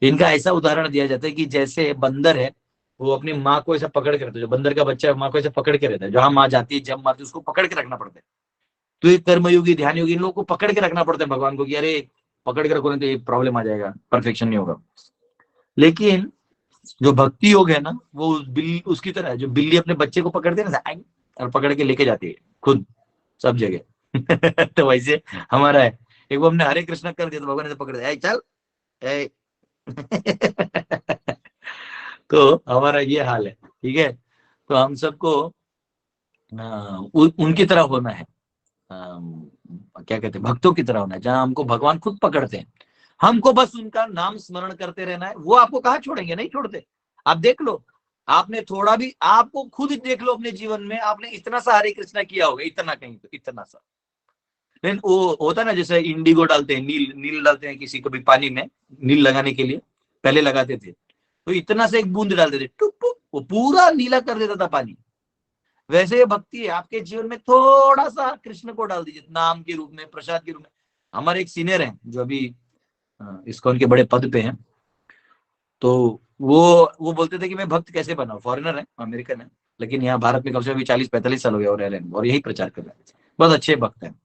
इनका ऐसा उदाहरण दिया जाता है कि जैसे बंदर है, वो अपनी माँ को ऐसा पकड़ के रहता है, जो बंदर का बच्चा है माँ को ऐसा पकड़ के रहता है, जहां माँ जाती है जब मारती है उसको पकड़ के रखना पड़ता है। तो ये कर्मयोगी, ध्यान योगी, इन लोगों को पकड़ के रखना पड़ता है भगवान को कि अरे पकड़ के रखो नहीं तो ये प्रॉब्लम आ जाएगा, परफेक्शन नहीं होगा। लेकिन जो भक्ति योग है ना, वो बिल्ली उसकी तरह है, जो बिल्ली अपने बच्चे को पकड़ते है ना और पकड़ के लेके जाती है खुद सब जगह। तो वैसे हमारा है, एक वो हमने हरे कृष्णा कर दिया तो भगवान ने पकड़ दिया, चल ए। तो हमारा ये हाल है, ठीक है। तो हम सबको उनकी तरह होना है, क्या कहते हैं, भक्तों की तरह होना है, जहां हमको भगवान खुद पकड़ते हैं। हमको बस उनका नाम स्मरण करते रहना है, वो आपको कहाँ छोड़ेंगे, नहीं छोड़ते। आप देख लो, आपने थोड़ा भी, आपको खुद देख लो अपने जीवन में, आपने इतना सा हरे कृष्णा किया होगा, इतना कहीं तो इतना सा। लेकिन वो होता है ना, जैसे इंडिगो डालते हैं, नील नील डालते हैं किसी को भी पानी में, नील लगाने के लिए पहले लगाते थे, तो इतना से एक बूंद डाल देते, टुप टुप, वो पूरा नीला कर देता था पानी। वैसे ये भक्ति है, आपके जीवन में थोड़ा सा कृष्ण को डाल दीजिए, नाम के रूप में, प्रसाद के रूप में। हमारे एक सीनियर हैं जो अभी इस्कॉन के बड़े पद पे हैं, तो वो बोलते थे कि मैं भक्त कैसे बनाऊं। फॉरेनर है, अमेरिकन है, लेकिन यहाँ भारत में कम से कम 40-45 साल हो गया और रह रहे हैं और यही प्रचार कर रहे हैं, बहुत अच्छे भक्त हैं।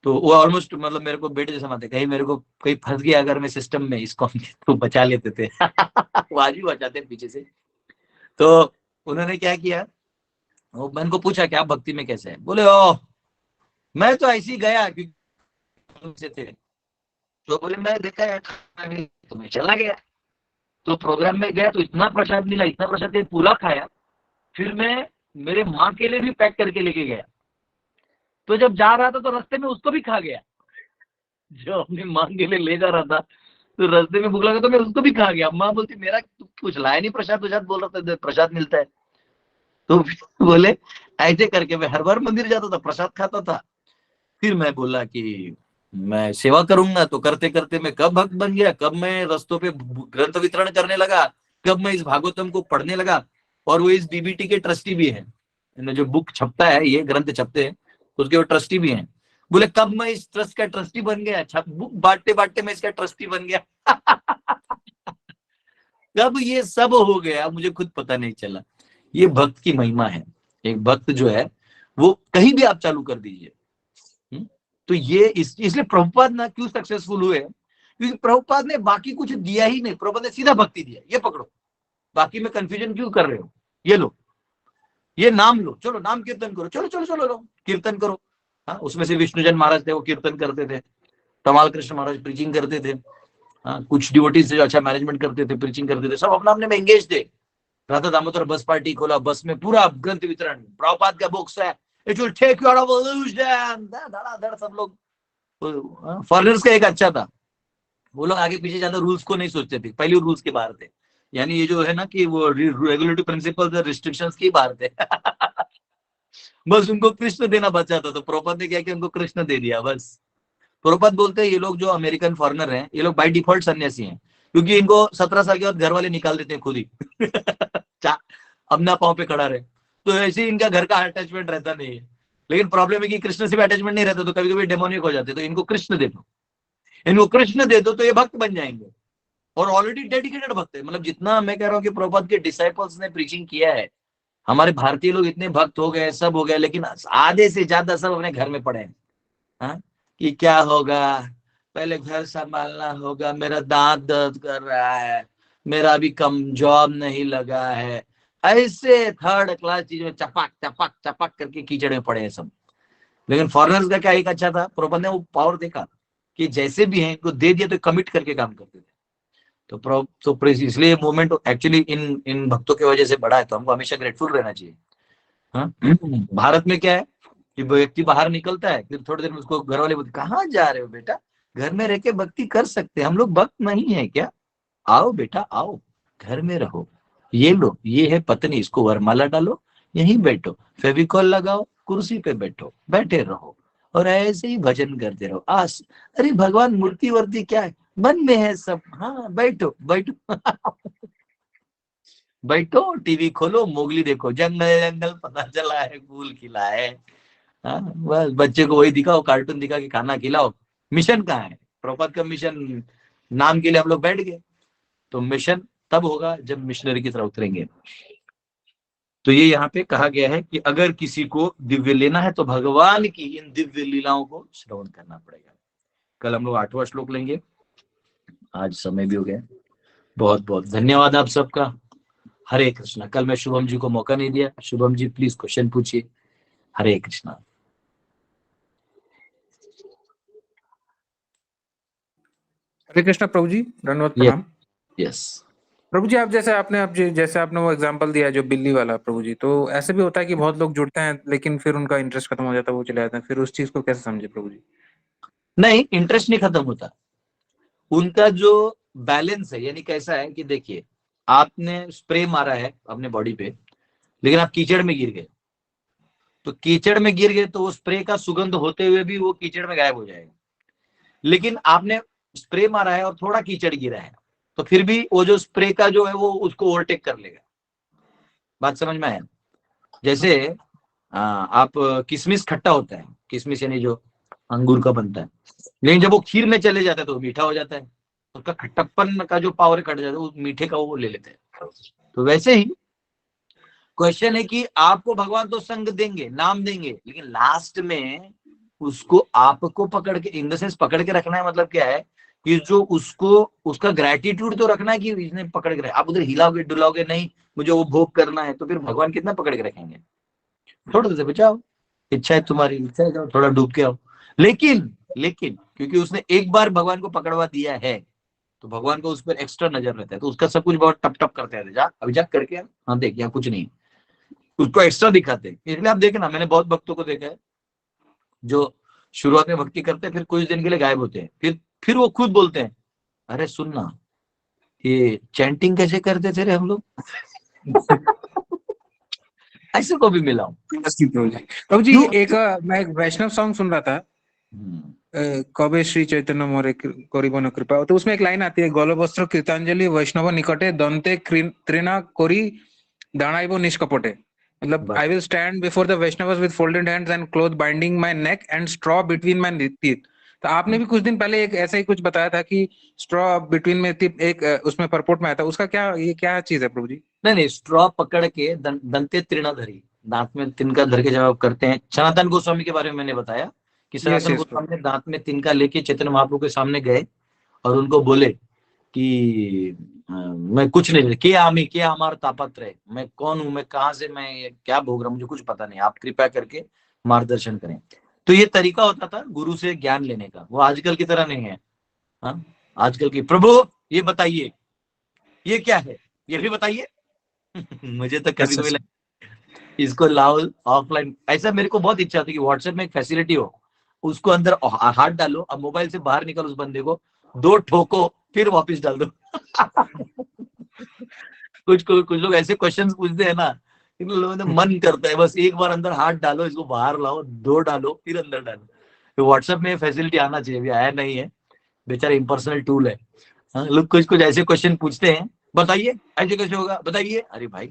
तो वो ऑलमोस्ट मतलब मेरे को बेटे जैसा मानते, कहीं मेरे को कहीं फंस गया अगर मैं सिस्टम में इस्कॉन के, तो बचा लेते थे। वो आज भी बचाते हैं पीछे से। तो उन्होंने क्या किया, वो मैंने को पूछा कि आप भक्ति में कैसे हैं, बोले ओ मैं तो ऐसे ही गया क्योंकि से थे, तो बोले मैं देखा है तो मैं चला गया, तो प्रोग्राम में गया तो इतना प्रसाद मिला, इतना प्रसाद पूरा खाया, फिर मैं मेरे माँ के लिए भी पैक करके लेके गया, तो जब जा रहा था तो रास्ते में उसको भी खा गया, जो अपनी माँ के लिए ले जा रहा था, तो रास्ते में भूख लगा तो मैं उसको भी खा गया। माँ बोलती मेरा कुछ लाया नहीं प्रसाद, प्रसाद बोल रहा था प्रसाद मिलता है। तो बोले ऐसे करके मैं हर बार मंदिर जाता था, प्रसाद खाता था। फिर मैं बोला कि मैं सेवा करूंगा, तो करते करते मैं कब भक्त बन गया, कब मैं रस्तों पे ग्रंथ वितरण करने लगा, कब मैं इस भागवतम को पढ़ने लगा। और वो इस डीबीटी के ट्रस्टी भी हैं, जो बुक छपता है, ये ग्रंथ छपते हैं, उसके वो ट्रस्टी भी हैं। बोले कब मैं इस ट्रस्ट का ट्रस्टी बन गया, छप बुक बांटते बांटते मैं इसका ट्रस्टी बन गया। कब ये सब हो गया मुझे खुद पता नहीं चला। ये भक्त की महिमा है। एक भक्त जो है वो कहीं भी आप चालू कर दीजिए। तो ये इसलिए प्रभुपाद ना क्यों सक्सेसफुल हुए, क्योंकि प्रभुपाद ने बाकी कुछ दिया ही नहीं, प्रभुपाद ने सीधा भक्ति दिया, ये पकड़ो, बाकी में कंफ्यूजन क्यों कर रहे हो, ये लो, ये नाम लो, चलो नाम कीर्तन करो, चलो चलो चलो लो कीर्तन करो। हाँ, उसमें से विष्णुजन महाराज थे, वो कीर्तन करते थे, तमाल कृष्ण महाराज प्रीचिंग करते थे, हाँ, कुछ डिवोटीज से जो अच्छा मैनेजमेंट करते थे, प्रीचिंग करते थे, सब अपने अपने में एंगेज थे। राधा दामोदर बस पार्टी खोला, बस में पूरा ग्रंथ वितरण, प्रभुपाद का बुक्स है, it will take you out of illusion, धड़ाधड़ सब लोग। फॉरेनर्स का एक अच्छा था, वो लोग आगे पीछे ज्यादा रूल्स को नहीं सोचते थे, पहले रूल्स के बाहर थे, यानी ये जो है ना कि वो रेगुलेटरी प्रिंसिपल्स और रिस्ट्रिक्शंस के बाहर थे। बस उनको कृष्ण देना बचा था, तो प्रभुपाद ने क्या किया, उनको कृष्ण दे दिया बस। प्रभुपाद बोलते हैं ये लोग जो अमेरिकन फॉरेनर हैं, ये लोग बाय डिफॉल्ट सन्यासी हैं, क्योंकि इनको 17 साल के बाद घर वाले निकाल देते हैं खुद ही। अपना पाँव पे खड़ा रहे, तो ऐसे ही इनका घर का अटैचमेंट रहता नहीं है। लेकिन प्रॉब्लम है कि कृष्ण से भी अटैचमेंट नहीं रहता, तो कभी कभी डेमोनिक हो जाते, तो इनको कृष्ण दे दो, इनको कृष्ण दे दो, तो ये भक्त बन जाएंगे। और ऑलरेडी डेडिकेटेड भक्त है, मतलब जितना मैं कह रहा हूँ कि प्रभुपाद के डिसाइपल्स ने प्रीचिंग किया है, हमारे भारतीय लोग इतने भक्त हो गए, सब हो गए, लेकिन आधे से ज्यादा सब अपने घर में पड़े हैं। हाँ? कि क्या होगा, पहले घर संभालना होगा, मेरा दांत दर्द कर रहा है, मेरा अभी कम जॉब नहीं लगा है, ऐसे थर्ड क्लास चीज में चपक चपक चपक करके कीचड़ में पड़े हैं सब। लेकिन फॉरेनर्स का क्या एक अच्छा था, प्रभुपाद ने वो पावर देखा कि जैसे भी है इनको दे दिया तो कमिट करके काम करते थे। तो इसलिए मूवमेंट एक्चुअली इन इन भक्तों की वजह से बढ़ा है, तो हमको हमेशा ग्रेटफुल रहना चाहिए। हाँ? भारत में क्या है कि व्यक्ति बाहर निकलता है, फिर थोड़ी देर में उसको घर वाले बोलते कहाँ जा रहे हो बेटा, घर में रह के भक्ति कर सकते हैं, हम लोग भक्त नहीं है क्या, आओ बेटा आओ, घर में रहो, ये लो, ये है पत्नी, इसको वरमाला डालो, यहीं बैठो, फेविकॉल लगाओ, कुर्सी पे बैठो, बैठे रहो और ऐसे ही भजन करते रहो। आस अरे भगवान मूर्ति वर्ती क्या है, मन में है सब, हाँ बैठो बैठो। बैठो, टीवी खोलो, मोगली देखो, जंगल जंगल पता चला है, फूल खिला है। हाँ, बस बच्चे को वही दिखाओ, कार्टून दिखा के खाना खिलाओ। मिशन कहाँ है, प्रभुपाद का मिशन नाम के लिए हम लोग बैठ गए, तो मिशन तब होगा जब मिशनरी की तरह उतरेंगे। तो ये यहाँ पे कहा गया है कि अगर किसी को दिव्य लेना है तो भगवान की इन दिव्य लीलाओं को श्रवण करना पड़ेगा। कल हम लोग 8वां श्लोक लेंगे, आज समय भी हो गया। बहुत बहुत धन्यवाद आप सबका। हरे कृष्णा। कल मैं शुभम जी को मौका नहीं दिया, शुभम जी प्लीज क्वेश्चन पूछिए। हरे कृष्णा। हरे कृष्णा प्रभु जी, धन्यवाद, यस प्रणाम। यस प्रभु जी, आप जैसे आपने वो एग्जांपल दिया जो बिल्ली वाला, प्रभु जी, तो ऐसे भी होता है कि बहुत लोग जुड़ते हैं लेकिन फिर उनका इंटरेस्ट खत्म हो जाता है, वो चले जाते हैं, फिर उस चीज को कैसे समझे प्रभु जी? नहीं, इंटरेस्ट नहीं खत्म होता, उनका जो बैलेंस है, यानी कैसा है कि देखिए आपने स्प्रे मारा है अपने बॉडी पे, लेकिन आप कीचड़ में गिर गए, तो कीचड़ में गिर गए तो वो स्प्रे का सुगंध होते हुए भी वो कीचड़ में गायब हो जाएगा। लेकिन आपने स्प्रे मारा है और थोड़ा कीचड़ गिरा है, तो फिर भी वो जो स्प्रे का जो है वो उसको ओवरटेक कर लेगा। बात समझ में आया? जैसे आप किशमिश खट्टा होता है, किशमिश यानी जो अंगूर का बनता है, लेकिन जब वो खीर में चले जाता है तो मीठा हो जाता है, उसका खट्टापन का जो पावर कट जाता है, वो मीठे का वो ले लेते हैं। तो वैसे ही क्वेश्चन है कि आपको भगवान तो संग देंगे, नाम देंगे, लेकिन लास्ट में उसको आपको पकड़ के, इन द सेंस पकड़ के रखना है, मतलब क्या है कि जो उसको उसका ग्रेटिट्यूड तो रखना है कि इसने पकड़ के रखा। आप उधर हिलाओगे डुलाओगे नहीं, मुझे वो भोग करना है, तो फिर भगवान कितना पकड़ के रखेंगे? थोड़ा सा बचाओ, इच्छा है तुम्हारी, इच्छा है जाओ थोड़ा डूब के आओ। लेकिन क्योंकि उसने एक बार भगवान को पकड़वा दिया है, तो भगवान को उस पर एक्स्ट्रा नजर रहता है, तो उसका सब कुछ बहुत टप टप करते हैं, जा अभी जा करके हाँ देख यहाँ कुछ नहीं, उसको एक्स्ट्रा दिखाते हैं। इसलिए आप देखना, मैंने बहुत भक्तों को देखा है जो शुरुआत में भक्ति करते हैं, फिर कुछ दिन के लिए गायब होते हैं, फिर वो खुद बोलते हैं, अरे सुनना ये चैंटिंग कैसे करते थे रे हम लोग। ऐसे को भी मिला हूँ। प्रभु जी एक मैं एक वैष्णव सॉन्ग सुन रहा था, कबे श्री चैतन्य मोरे करिबन कृपा, तो उसमें एक लाइन आती है, गलवस्त्र कृतांजलि वैष्णव निकटे दंते त्रिना कोरी दानाइबो निष्कपटे, मतलब I will stand before the Vaishnavas with folded hands and cloth binding my neck and straw between my teeth. तो आपने भी कुछ दिन पहले एक ऐसा ही कुछ बताया था कि स्ट्रॉ बिटवीन में एक उसमें परपोर्ट में आया था, उसका क्या, ये क्या चीज है प्रभु जी? नहीं, स्ट्रॉ पकड़ के दंते त्रिणाधरी, दांत में तिनका धर के जब आप करते हैं, सनातन गोस्वामी के बारे में मैंने बताया कि सनातन गोस्वामी दांत में तिनका लेके चैतन्य महाप्रभु के सामने गए और उनको बोले कि मैं कुछ नहीं, के हमारा तापत्र है, मैं कौन हूं, मैं कहाँ से, मैं क्या भोग रहा हूँ, मुझे कुछ पता नहीं, आप कृपया करके मार्गदर्शन करें। तो ये तरीका होता था गुरु से ज्ञान लेने का, वो आजकल की तरह नहीं है। हाँ, आजकल की प्रभु ये बताइए ये क्या है, ये भी बताइए। मुझे तो कभी कभी इसको लाओ ऑफलाइन, ऐसा मेरे को बहुत इच्छा थी कि व्हाट्सएप में एक फैसिलिटी हो, उसको अंदर हाथ डालो, अब मोबाइल से बाहर निकल, उस बंदे को 2 ठोको, फिर वापस डाल दो। कुछ लोग ऐसे क्वेश्चंस पूछते हैं ना, इन लोगों ने मन करता है बस एक बार अंदर हाथ डालो, इसको बाहर लाओ, 2 डालो, फिर अंदर डालो। तो व्हाट्सएप में फैसिलिटी आना चाहिए, अभी आया नहीं है, बेचारा इम्पर्सनल टूल है। लोग कुछ ऐसे क्वेश्चन पूछते हैं, बताइए ऐसे कैसे होगा, बताइए, अरे भाई,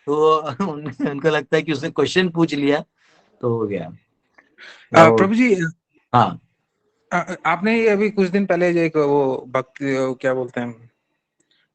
तो उनको लगता है कि उसने क्वेश्चन पूछ लिया तो हो गया। प्रभु जी, हाँ, आपने अभी कुछ दिन पहले एक वो भक्ति, क्या बोलते हैं,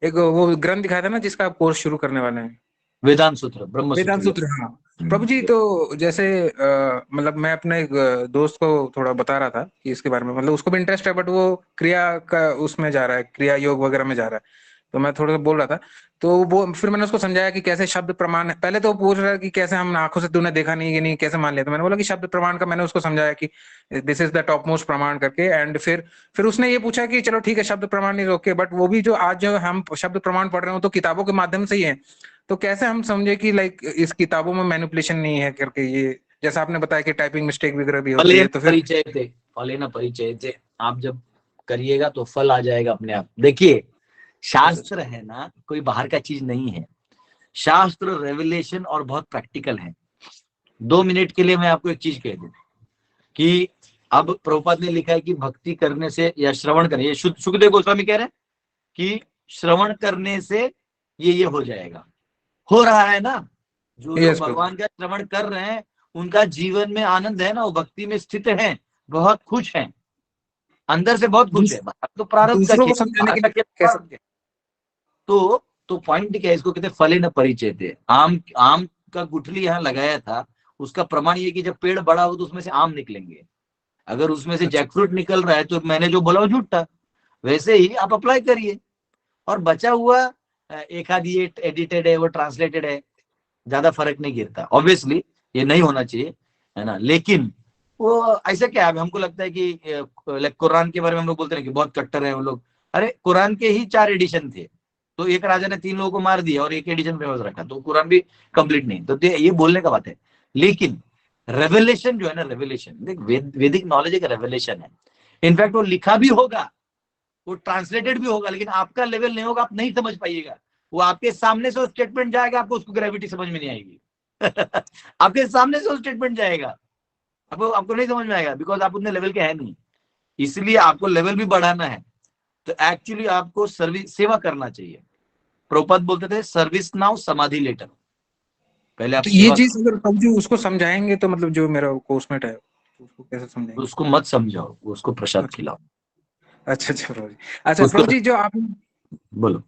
एक वो ग्रंथ दिखाया था ना जिसका आप कोर्स शुरू करने वाले हैं, वेदांत सूत्र, ब्रह्म वेदांत सूत्र। सूत्र। हाँ प्रभु जी, तो जैसे मतलब मैं अपने एक दोस्त को थोड़ा बता रहा था कि इसके बारे में, मतलब उसको भी इंटरेस्ट है, बट वो क्रिया का उसमें जा रहा है, क्रिया योग वगैरह में जा रहा है, तो मैं थोड़ा सा बोल रहा था, तो वो फिर मैंने उसको समझाया कि कैसे शब्द प्रमाण है। पहले तो वो पूछ रहा है कि कैसे, हम आंखों से तूने देखा नहीं कि नहीं, कैसे मान लिया? तो मैंने बोला कि शब्द प्रमाण का मैंने उसको समझाया कि this is the top most प्रमाण करके, एंड फिर उसने ये पूछा कि चलो ठीक है, शब्द प्रमाण इज ओके, बट वो भी जो आज जो हम शब्द प्रमाण पढ़ रहे हो तो किताबों के माध्यम से ही है, तो कैसे हम समझे कि लाइक इस किताबों में मैनिपुलेशन नहीं है करके, ये जैसा आपने बताया कि टाइपिंग मिस्टेक वगैरह भी होती है, तो फिर परिचय थे, आप जब करिएगा तो फल आ जाएगा अपने आप। देखिए, शास्त्र है ना, कोई बाहर का चीज नहीं है, शास्त्र रेवलेशन और बहुत प्रैक्टिकल है। 2 मिनट के लिए मैं आपको एक चीज कह दूं कि अब प्रभुपाद ने लिखा है कि भक्ति करने से या श्रवण करने, ये सुखदेव गोस्वामी कह रहे हैं कि श्रवण करने से ये हो जाएगा, हो रहा है ना। जो लोग भगवान का श्रवण कर रहे हैं उनका जीवन में आनंद है ना, वो भक्ति में स्थित है, बहुत खुश हैं, अंदर से बहुत खुश है। तो प्रारब्ध का दूसरों को खेल, समझाने के लिए कैसे? तो पॉइंट क्या है, इसको कहते हैं फले न परिचय थे। आम का गुठली यहाँ लगाया था, उसका प्रमाण ये कि जब पेड़ बड़ा हो तो उसमें से आम निकलेंगे। अगर उसमें से जैकफ्रूट निकल रहा है तो मैंने जो बोला वो झूठ था। वैसे ही आप अप्लाई करिए, और बचा हुआ एक आधी एडिटेड है, वो ट्रांसलेटेड है, ज्यादा फर्क नहीं गिरता। ऑब्वियसली ये नहीं होना चाहिए, है ना, लेकिन वो ऐसा क्या है, हमको लगता है कि कुरान के बारे में हम लोग बोलते हैं कि बहुत कट्टर है हम लोग। अरे कुरान के ही 4 एडिशन थे, तो एक राजा ने 3 लोगों को मार दिया और एक एडिशन फेमस रखा, तो कुरान भी कंप्लीट नहीं। तो ये बोलने का बात है। लेकिन रेवलेशन जो है ना, रेवलेशन देख, वैदिक नॉलेज एक रेवलेशन है। इनफैक्ट वो लिखा भी होगा, वो ट्रांसलेटेड भी होगा, लेकिन आपका लेवल नहीं होगा, आप नहीं समझ पाइएगा। वो आपके सामने से वो स्टेटमेंट जाएगा, आपको उसको ग्रेविटी समझ में नहीं आएगी। आपके सामने से वो स्टेटमेंट जाएगा, आपको नहीं समझ में आएगा, बिकॉज आप उतने लेवल के हैं नहीं। इसलिए आपको लेवल भी बढ़ाना है, तो एक्चुअली आपको सर्विस सेवा करना चाहिए। प्रभुपाद बोलते थे सर्विस नाउ समाधि लेटर। पहले आप तो ये सेवा चीज अगर प्रभु जी उसको समझाएंगे तो मतलब जो मेरा कोर्समेट है उसको कैसे समझाएंगे? उसको मत समझाओ, उसको प्रसाद खिलाओ। अच्छा अच्छा प्रभु जी। अच्छा उसको प्रभु जी, जो आप बोलो।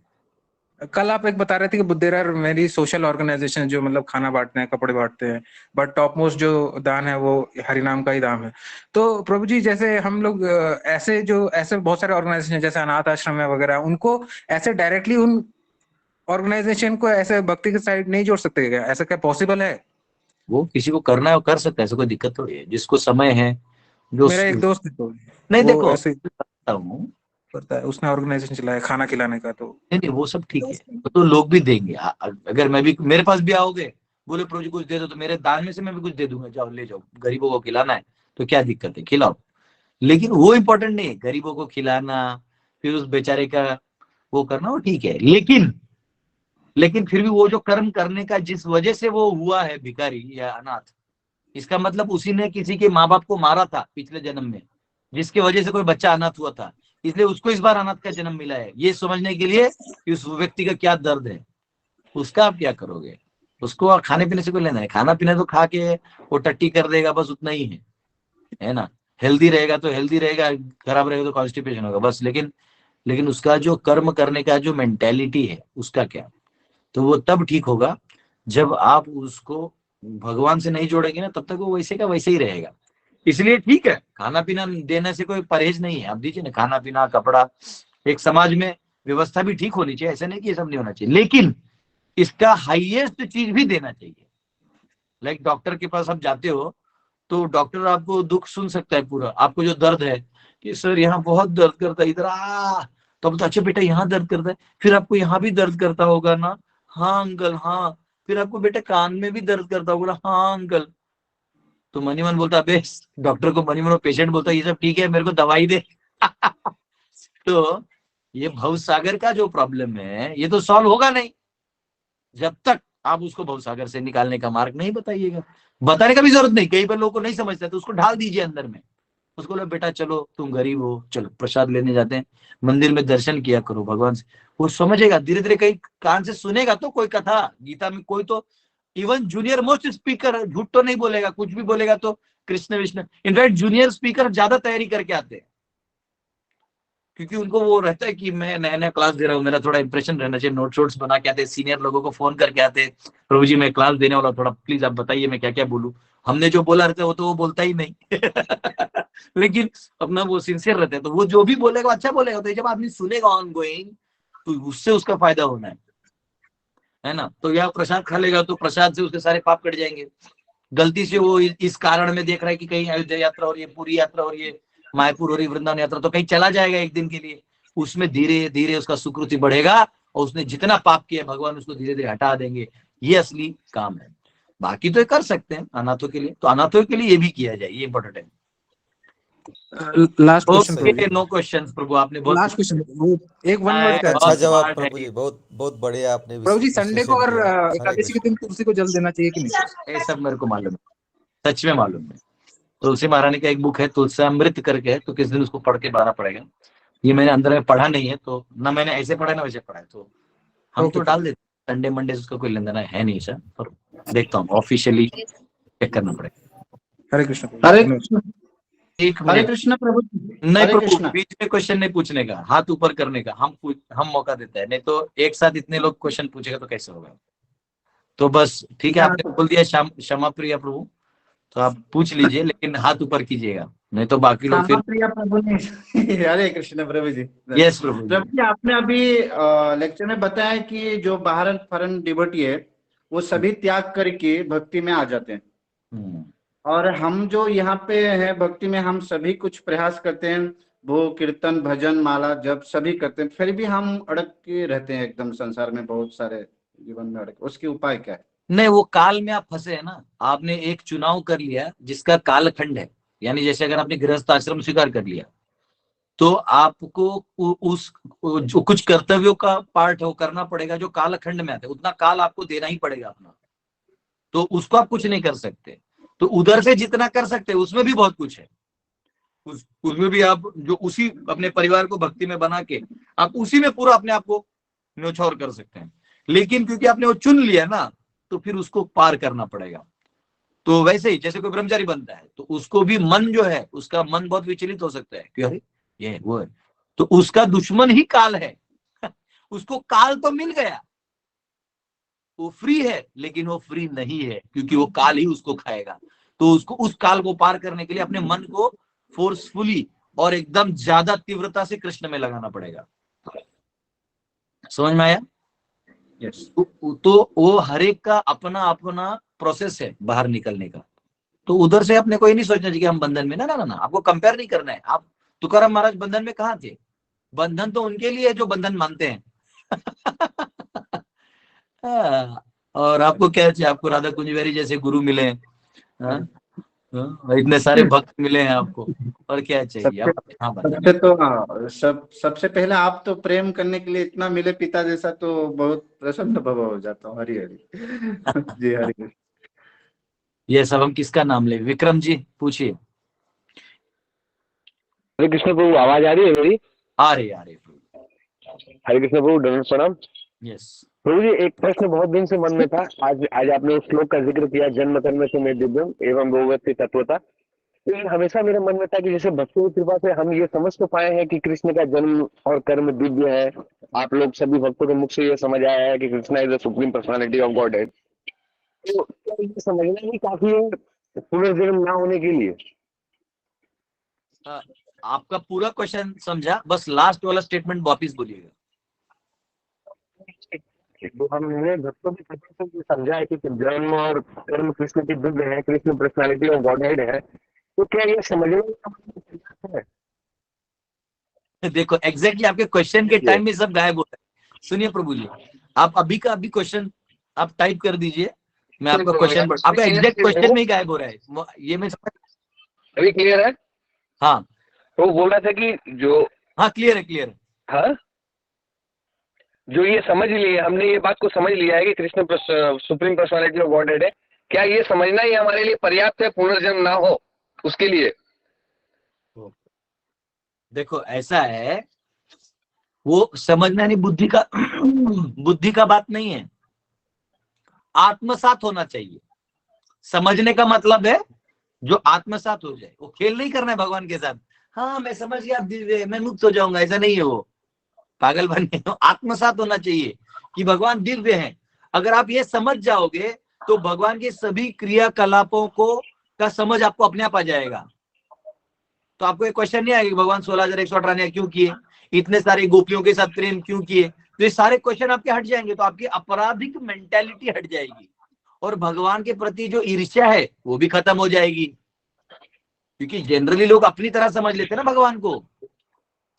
कल आप एक बता रहे थे कि there are very social organization जो मतलब खाना बांटते हैं, कपड़े बांटते हैं, बट टॉप मोस्ट जो दान है वो हरिनाम का ही दान है। तो प्रभु जी, जैसे हम लोग ऐसे बहुत सारे ऑर्गेनाइजेशन जैसे अनाथ आश्रम है वगैरह, उनको ऐसे डायरेक्टली उन ऑर्गेनाइजेशन को ऐसे भक्ति के साइड नहीं जोड़ सकते क्या? ऐसा क्या पॉसिबल है? वो किसी को करना है वो कर सकता है, ऐसा कोई दिक्कत थोड़ी है। जिसको समय है जो मेरा एक दोस्त है तो नहीं वो देखो ऐसे ही करता हूँ। करता है, उसने ऑर्गेनाइजेशन चलाया खाना खिलाने का। तो नहीं नहीं वो सब ठीक है, तो लोग भी देंगे। अगर मैं भी, मेरे पास भी आओगे, बोले प्रभु जी कुछ दे दो, तो मेरे दान में से मैं भी कुछ दे दूंगा, जाओ ले जाओ, गरीबों को खिलाना है तो क्या दिक्कत है, खिलाओ। लेकिन वो इम्पोर्टेंट नहीं है, गरीबों को खिलाना फिर उस बेचारे का वो करना वो ठीक है। लेकिन फिर भी वो जो कर्म करने का जिस वजह से वो हुआ है भिखारी या अनाथ, इसका मतलब उसी ने किसी के माँ बाप को मारा था पिछले जन्म में, जिसकी वजह से कोई बच्चा अनाथ हुआ था, इसलिए उसको इस बार अनाथ का जन्म मिला है। ये समझने के लिए कि उस व्यक्ति का क्या दर्द है, उसका आप क्या करोगे। उसको खाने पीने से कोई लेना है, खाना पीना तो खा के वो टट्टी कर देगा, बस उतना ही है ना। हेल्दी रहेगा तो हेल्दी रहेगा, खराब रहेगा तो कॉन्स्टिपेशन होगा बस। लेकिन उसका जो कर्म करने का जो मेंटेलिटी है उसका क्या, तो वो तब ठीक होगा जब आप उसको भगवान से नहीं जोड़ेंगे ना, तब तक वो वैसे का वैसे ही रहेगा। इसलिए ठीक है, खाना पीना देने से कोई परहेज नहीं है, आप दीजिए ना खाना पीना कपड़ा। एक समाज में व्यवस्था भी ठीक होनी चाहिए, ऐसा नहीं कि ये सब नहीं होना चाहिए, लेकिन इसका हाईएस्ट चीज भी देना चाहिए। लाइक डॉक्टर के पास आप जाते हो तो डॉक्टर आपको दुख सुन सकता है पूरा, आपको जो दर्द है कि सर यहाँ बहुत दर्द करता है इधर तो बोलता अच्छा बेटा यहाँ दर्द करता है, फिर आपको यहाँ भी दर्द करता होगा ना, हाँ अंकल हाँ, फिर आपको बेटा कान में भी दर्द करता होगा, हाँ अंकल। तो मनी मन बोलता अबे, डॉक्टर को मनी मन, पेशेंट बोलता ये सब ठीक है मेरे को दवाई दे। तो ये भवसागर का जो प्रॉब्लम है ये तो सॉल्व होगा नहीं जब तक आप उसको भवसागर से निकालने का मार्ग नहीं बताइएगा। बताने का भी जरूरत नहीं, कई बार लोगों को नहीं समझता तो उसको ढाल दीजिए अंदर में। उसको बोले बेटा चलो तुम गरीब हो, चलो प्रसाद लेने जाते हैं, मंदिर में दर्शन किया करो भगवान से। वो समझेगा धीरे धीरे, कहीं कान से सुनेगा तो कोई कथा गीता में कोई तो, इवन जूनियर मोस्ट स्पीकर झूठ तो नहीं बोलेगा, कुछ भी बोलेगा तो Krishna Vishnu. In fact junior speaker ज्यादा तैयारी करके आते हैं, क्योंकि उनको वो रहता है कि मैं नया नया क्लास दे रहा हूँ, मेरा थोड़ा इंप्रेशन रहना चाहिए। नोट शोट्स बना के आते हैं, सीनियर लोगों को फोन करके आते हैं, प्रभु जी मैं क्लास देने वाला, थोड़ा प्लीज आप बताइए मैं क्या क्या बोलूं। हमने जो बोला रहता है वो तो वो बोलता ही नहीं। लेकिन अपना वो सिंसियर रहता है, तो वो जो भी बोलेगा अच्छा बोलेगा, तो जब आदमी सुनेगा ऑन गोइंग तो उससे उसका फायदा होना है ना। तो यहाँ प्रसाद खा लेगा तो प्रसाद से उसके सारे पाप कट जाएंगे। गलती से वो इस कारण में देख रहा है कि कहीं अयोध्या यात्रा हो रही है, पूरी यात्रा हो रही है, मायपुर हो रही है, वृंदावन यात्रा, तो कहीं चला जाएगा एक दिन के लिए, उसमें धीरे धीरे उसका सुकृति बढ़ेगा और उसने जितना पाप किया भगवान उसको धीरे धीरे हटा देंगे। ये असली काम है। बाकी तो ये कर सकते हैं अनाथों के लिए, तो अनाथों के लिए ये भी किया जाए, ये इंपॉर्टेंट है। Last question okay, no question प्रभु, आपने बहुत लास्ट क्वेश्चन एक वन वर्ड बहुत का अच्छा बहुत जवाब smart है प्रभु ये। जी, बहुत बहुत बढ़िया आपने प्रभु जी, संडे को विश्लेषण और किया। हरे एकादशी के कृष्ण। दिन तुलसी को जल देना चाहिए कि नहीं? ये सब मेरे को मालूम है, सच में मालूम है। तुलसी महारानी का एक बुक है तुलसी अमृत करके है, तो किस दिन उसको पढ़ के बनाना पड़ेगा। ये मैंने अंदर में पढ़ा नहीं है, तो ना मैंने ऐसे पढ़ा ना वैसे पढ़ा है, तो हम तो ओके डाल देते संडे मंडे से, उसका कोई लेना देना है नहीं सर, पर देखता हूँ ऑफिशियली चेक करना पड़ेगा। हरे कृष्ण। हरे कृष्ण। एक हरे मिनट, कृष्ण प्रभु। नहीं हरे प्रभु कृष्ण। बीच में क्वेश्चन नहीं पूछने का, हाथ ऊपर करने का हम मौका देते हैं, नहीं तो एक साथ इतने लोग क्वेश्चन पूछेगा तो कैसे होगा। तो बस ठीक है, आपने बोल दिया क्षमा प्रिय प्रभु, तो आप पूछ लीजिए लेकिन हाथ ऊपर कीजिएगा, नहीं तो बाकी लोग क्षमा फिर। प्रिय प्रभु ने हरे कृष्ण प्रभु जी। यस प्रभु प्रभु जी, आपने अभी लेक्चर में बताया कि जो बाहर फॉरेन डिवोटी है वो सभी त्याग करके भक्ति में आ जाते हैं, और हम जो यहाँ पे है भक्ति में हम सभी कुछ प्रयास करते हैं, वो कीर्तन भजन माला जब सभी करते हैं, फिर भी हम अड़क के रहते हैं एकदम संसार में, बहुत सारे जीवन में अड़क, उसके उपाय क्या है? नहीं, वो काल में आप फंसे हैं ना, आपने एक चुनाव कर लिया जिसका कालखंड है, यानी जैसे अगर आपने गृहस्थ आश्रम स्वीकार कर लिया तो आपको उस जो कुछ कर्तव्यों का पार्ट हो करना पड़ेगा जो कालखंड में आते हैं, उतना काल आपको देना ही पड़ेगा अपना, तो उसको आप कुछ नहीं कर सकते। तो उधर से जितना कर सकते हैं उसमें भी बहुत कुछ है, उसमें भी आप जो उसी अपने परिवार को भक्ति में बना के आप उसी में पूरा अपने आप को न्योछावर कर सकते हैं। लेकिन क्योंकि आपने वो चुन लिया ना, तो फिर उसको पार करना पड़ेगा। तो वैसे ही जैसे कोई ब्रह्मचारी बनता है तो उसको भी मन जो है, उसका मन बहुत विचलित हो सकता है कि अरे ये वो है, तो उसका दुश्मन ही काल है। उसको काल तो मिल गया, वो फ्री है, लेकिन वो फ्री नहीं है क्योंकि वो काल ही उसको खाएगा। तो उसको उस काल को पार करने के लिए अपने मन को फोर्सफुली और एकदम ज्यादा तीव्रता से कृष्ण में लगाना पड़ेगा। समझ में आया? यस। तो वो हर एक का अपना अपना प्रोसेस है बाहर निकलने का। तो उधर से अपने को ये नहीं सोचना चाहिए कि हम बंधन में, ना ना ना, आपको कंपेयर नहीं करना है। आप तुकाराम महाराज बंधन में कहाँ थे? बंधन तो उनके लिए जो बंधन मानते हैं। और आपको क्या चाहिए? आपको राधा कुंज बिहारी जैसे गुरु मिले हैं, इतने सारे भक्त मिले हैं आपको, और क्या चाहिए? आप हाँ सबसे तो हाँ, सबसे पहले आप तो प्रेम करने के लिए इतना मिले पिता जैसा, तो बहुत प्रसन्न भव हो जाता हूँ। हरि हरि। जी हरि। ये सब हम किसका नाम ले? विक्रम जी पूछिए। हरे कृष्ण प्रभु, आवाज आ रही है मेरी? आ रही हरे कृष्ण प्रभु, दंड प्रणाम। यस प्रभु जी, एक प्रश्न बहुत दिन से मन में था। आज आपने उस श्लोक का जिक्र किया, जन्म कर्म से मैं दिव्यम एवं भगवती तत्वता। तो ये हमेशा मेरे मन में था कि जैसे भक्तों की कृपा से हम ये समझ तो पाए हैं कि कृष्ण का जन्म और कर्म दिव्य है। आप लोग सभी भक्तों के मुख से ये समझ आया है कि Krishna is the supreme personality of God head. तो क्या ये समझना ही काफी है पुनर्जन्म ना होने के लिए? आपका पूरा क्वेश्चन समझा, बस लास्ट वाला स्टेटमेंट वापिस बोलिएगा। तो हमने भक्तों की कृपा से समझा है कि जन्म और कर्म कृष्ण की दिव्य है, Krishna personality of God head है। तो क्या ये समझने का है? देखो एग्जैक्टली आपके क्वेश्चन के टाइम में सब गायब होता है। सुनिए प्रभु जी, आप अभी का अभी क्वेश्चन आप टाइप कर दीजिए, मैं आपका क्वेश्चन, आपका एग्जैक्ट क्वेश्चन में ही गायब हो रहा है, ये मैं समझ। अभी क्लियर है? हाँ तो बोल रहा था कि जो, हाँ क्लियर है, क्लियर है। हाँ, जो ये समझ लिया हमने, ये बात को समझ लिया है कि Krishna supreme personality of God head है। क्या ये समझना ही हमारे लिए पर्याप्त है पुनर्जन्म ना हो उसके लिए? देखो ऐसा है, वो समझना नहीं, बुद्धि का बुद्धि का बात नहीं है, आत्मसात होना चाहिए। समझने का मतलब है जो आत्मसात हो जाए। वो खेल नहीं करना है भगवान के साथ, हाँ मैं समझ गया दिव्य मैं मुक्त हो जाऊंगा, ऐसा नहीं है। वो पागल बनने, तो आत्मसात होना चाहिए कि भगवान दिव्य हैं। अगर आप ये समझ जाओगे तो भगवान के सभी क्रियाकलापों को का समझ आपको अपने आप आ जाएगा। तो आपको एक क्वेश्चन नहीं आएगा कि भगवान 16,198 क्यों किए, इतने सारे गोपियों के साथ प्रेम क्यों किए। तो ये सारे क्वेश्चन आपके हट जाएंगे, तो आपकी आपराधिक मेंटेलिटी हट जाएगी और भगवान के प्रति जो ईर्ष्या है वो भी खत्म हो जाएगी। क्योंकि जनरली लोग अपनी तरह समझ लेते हैं ना भगवान को।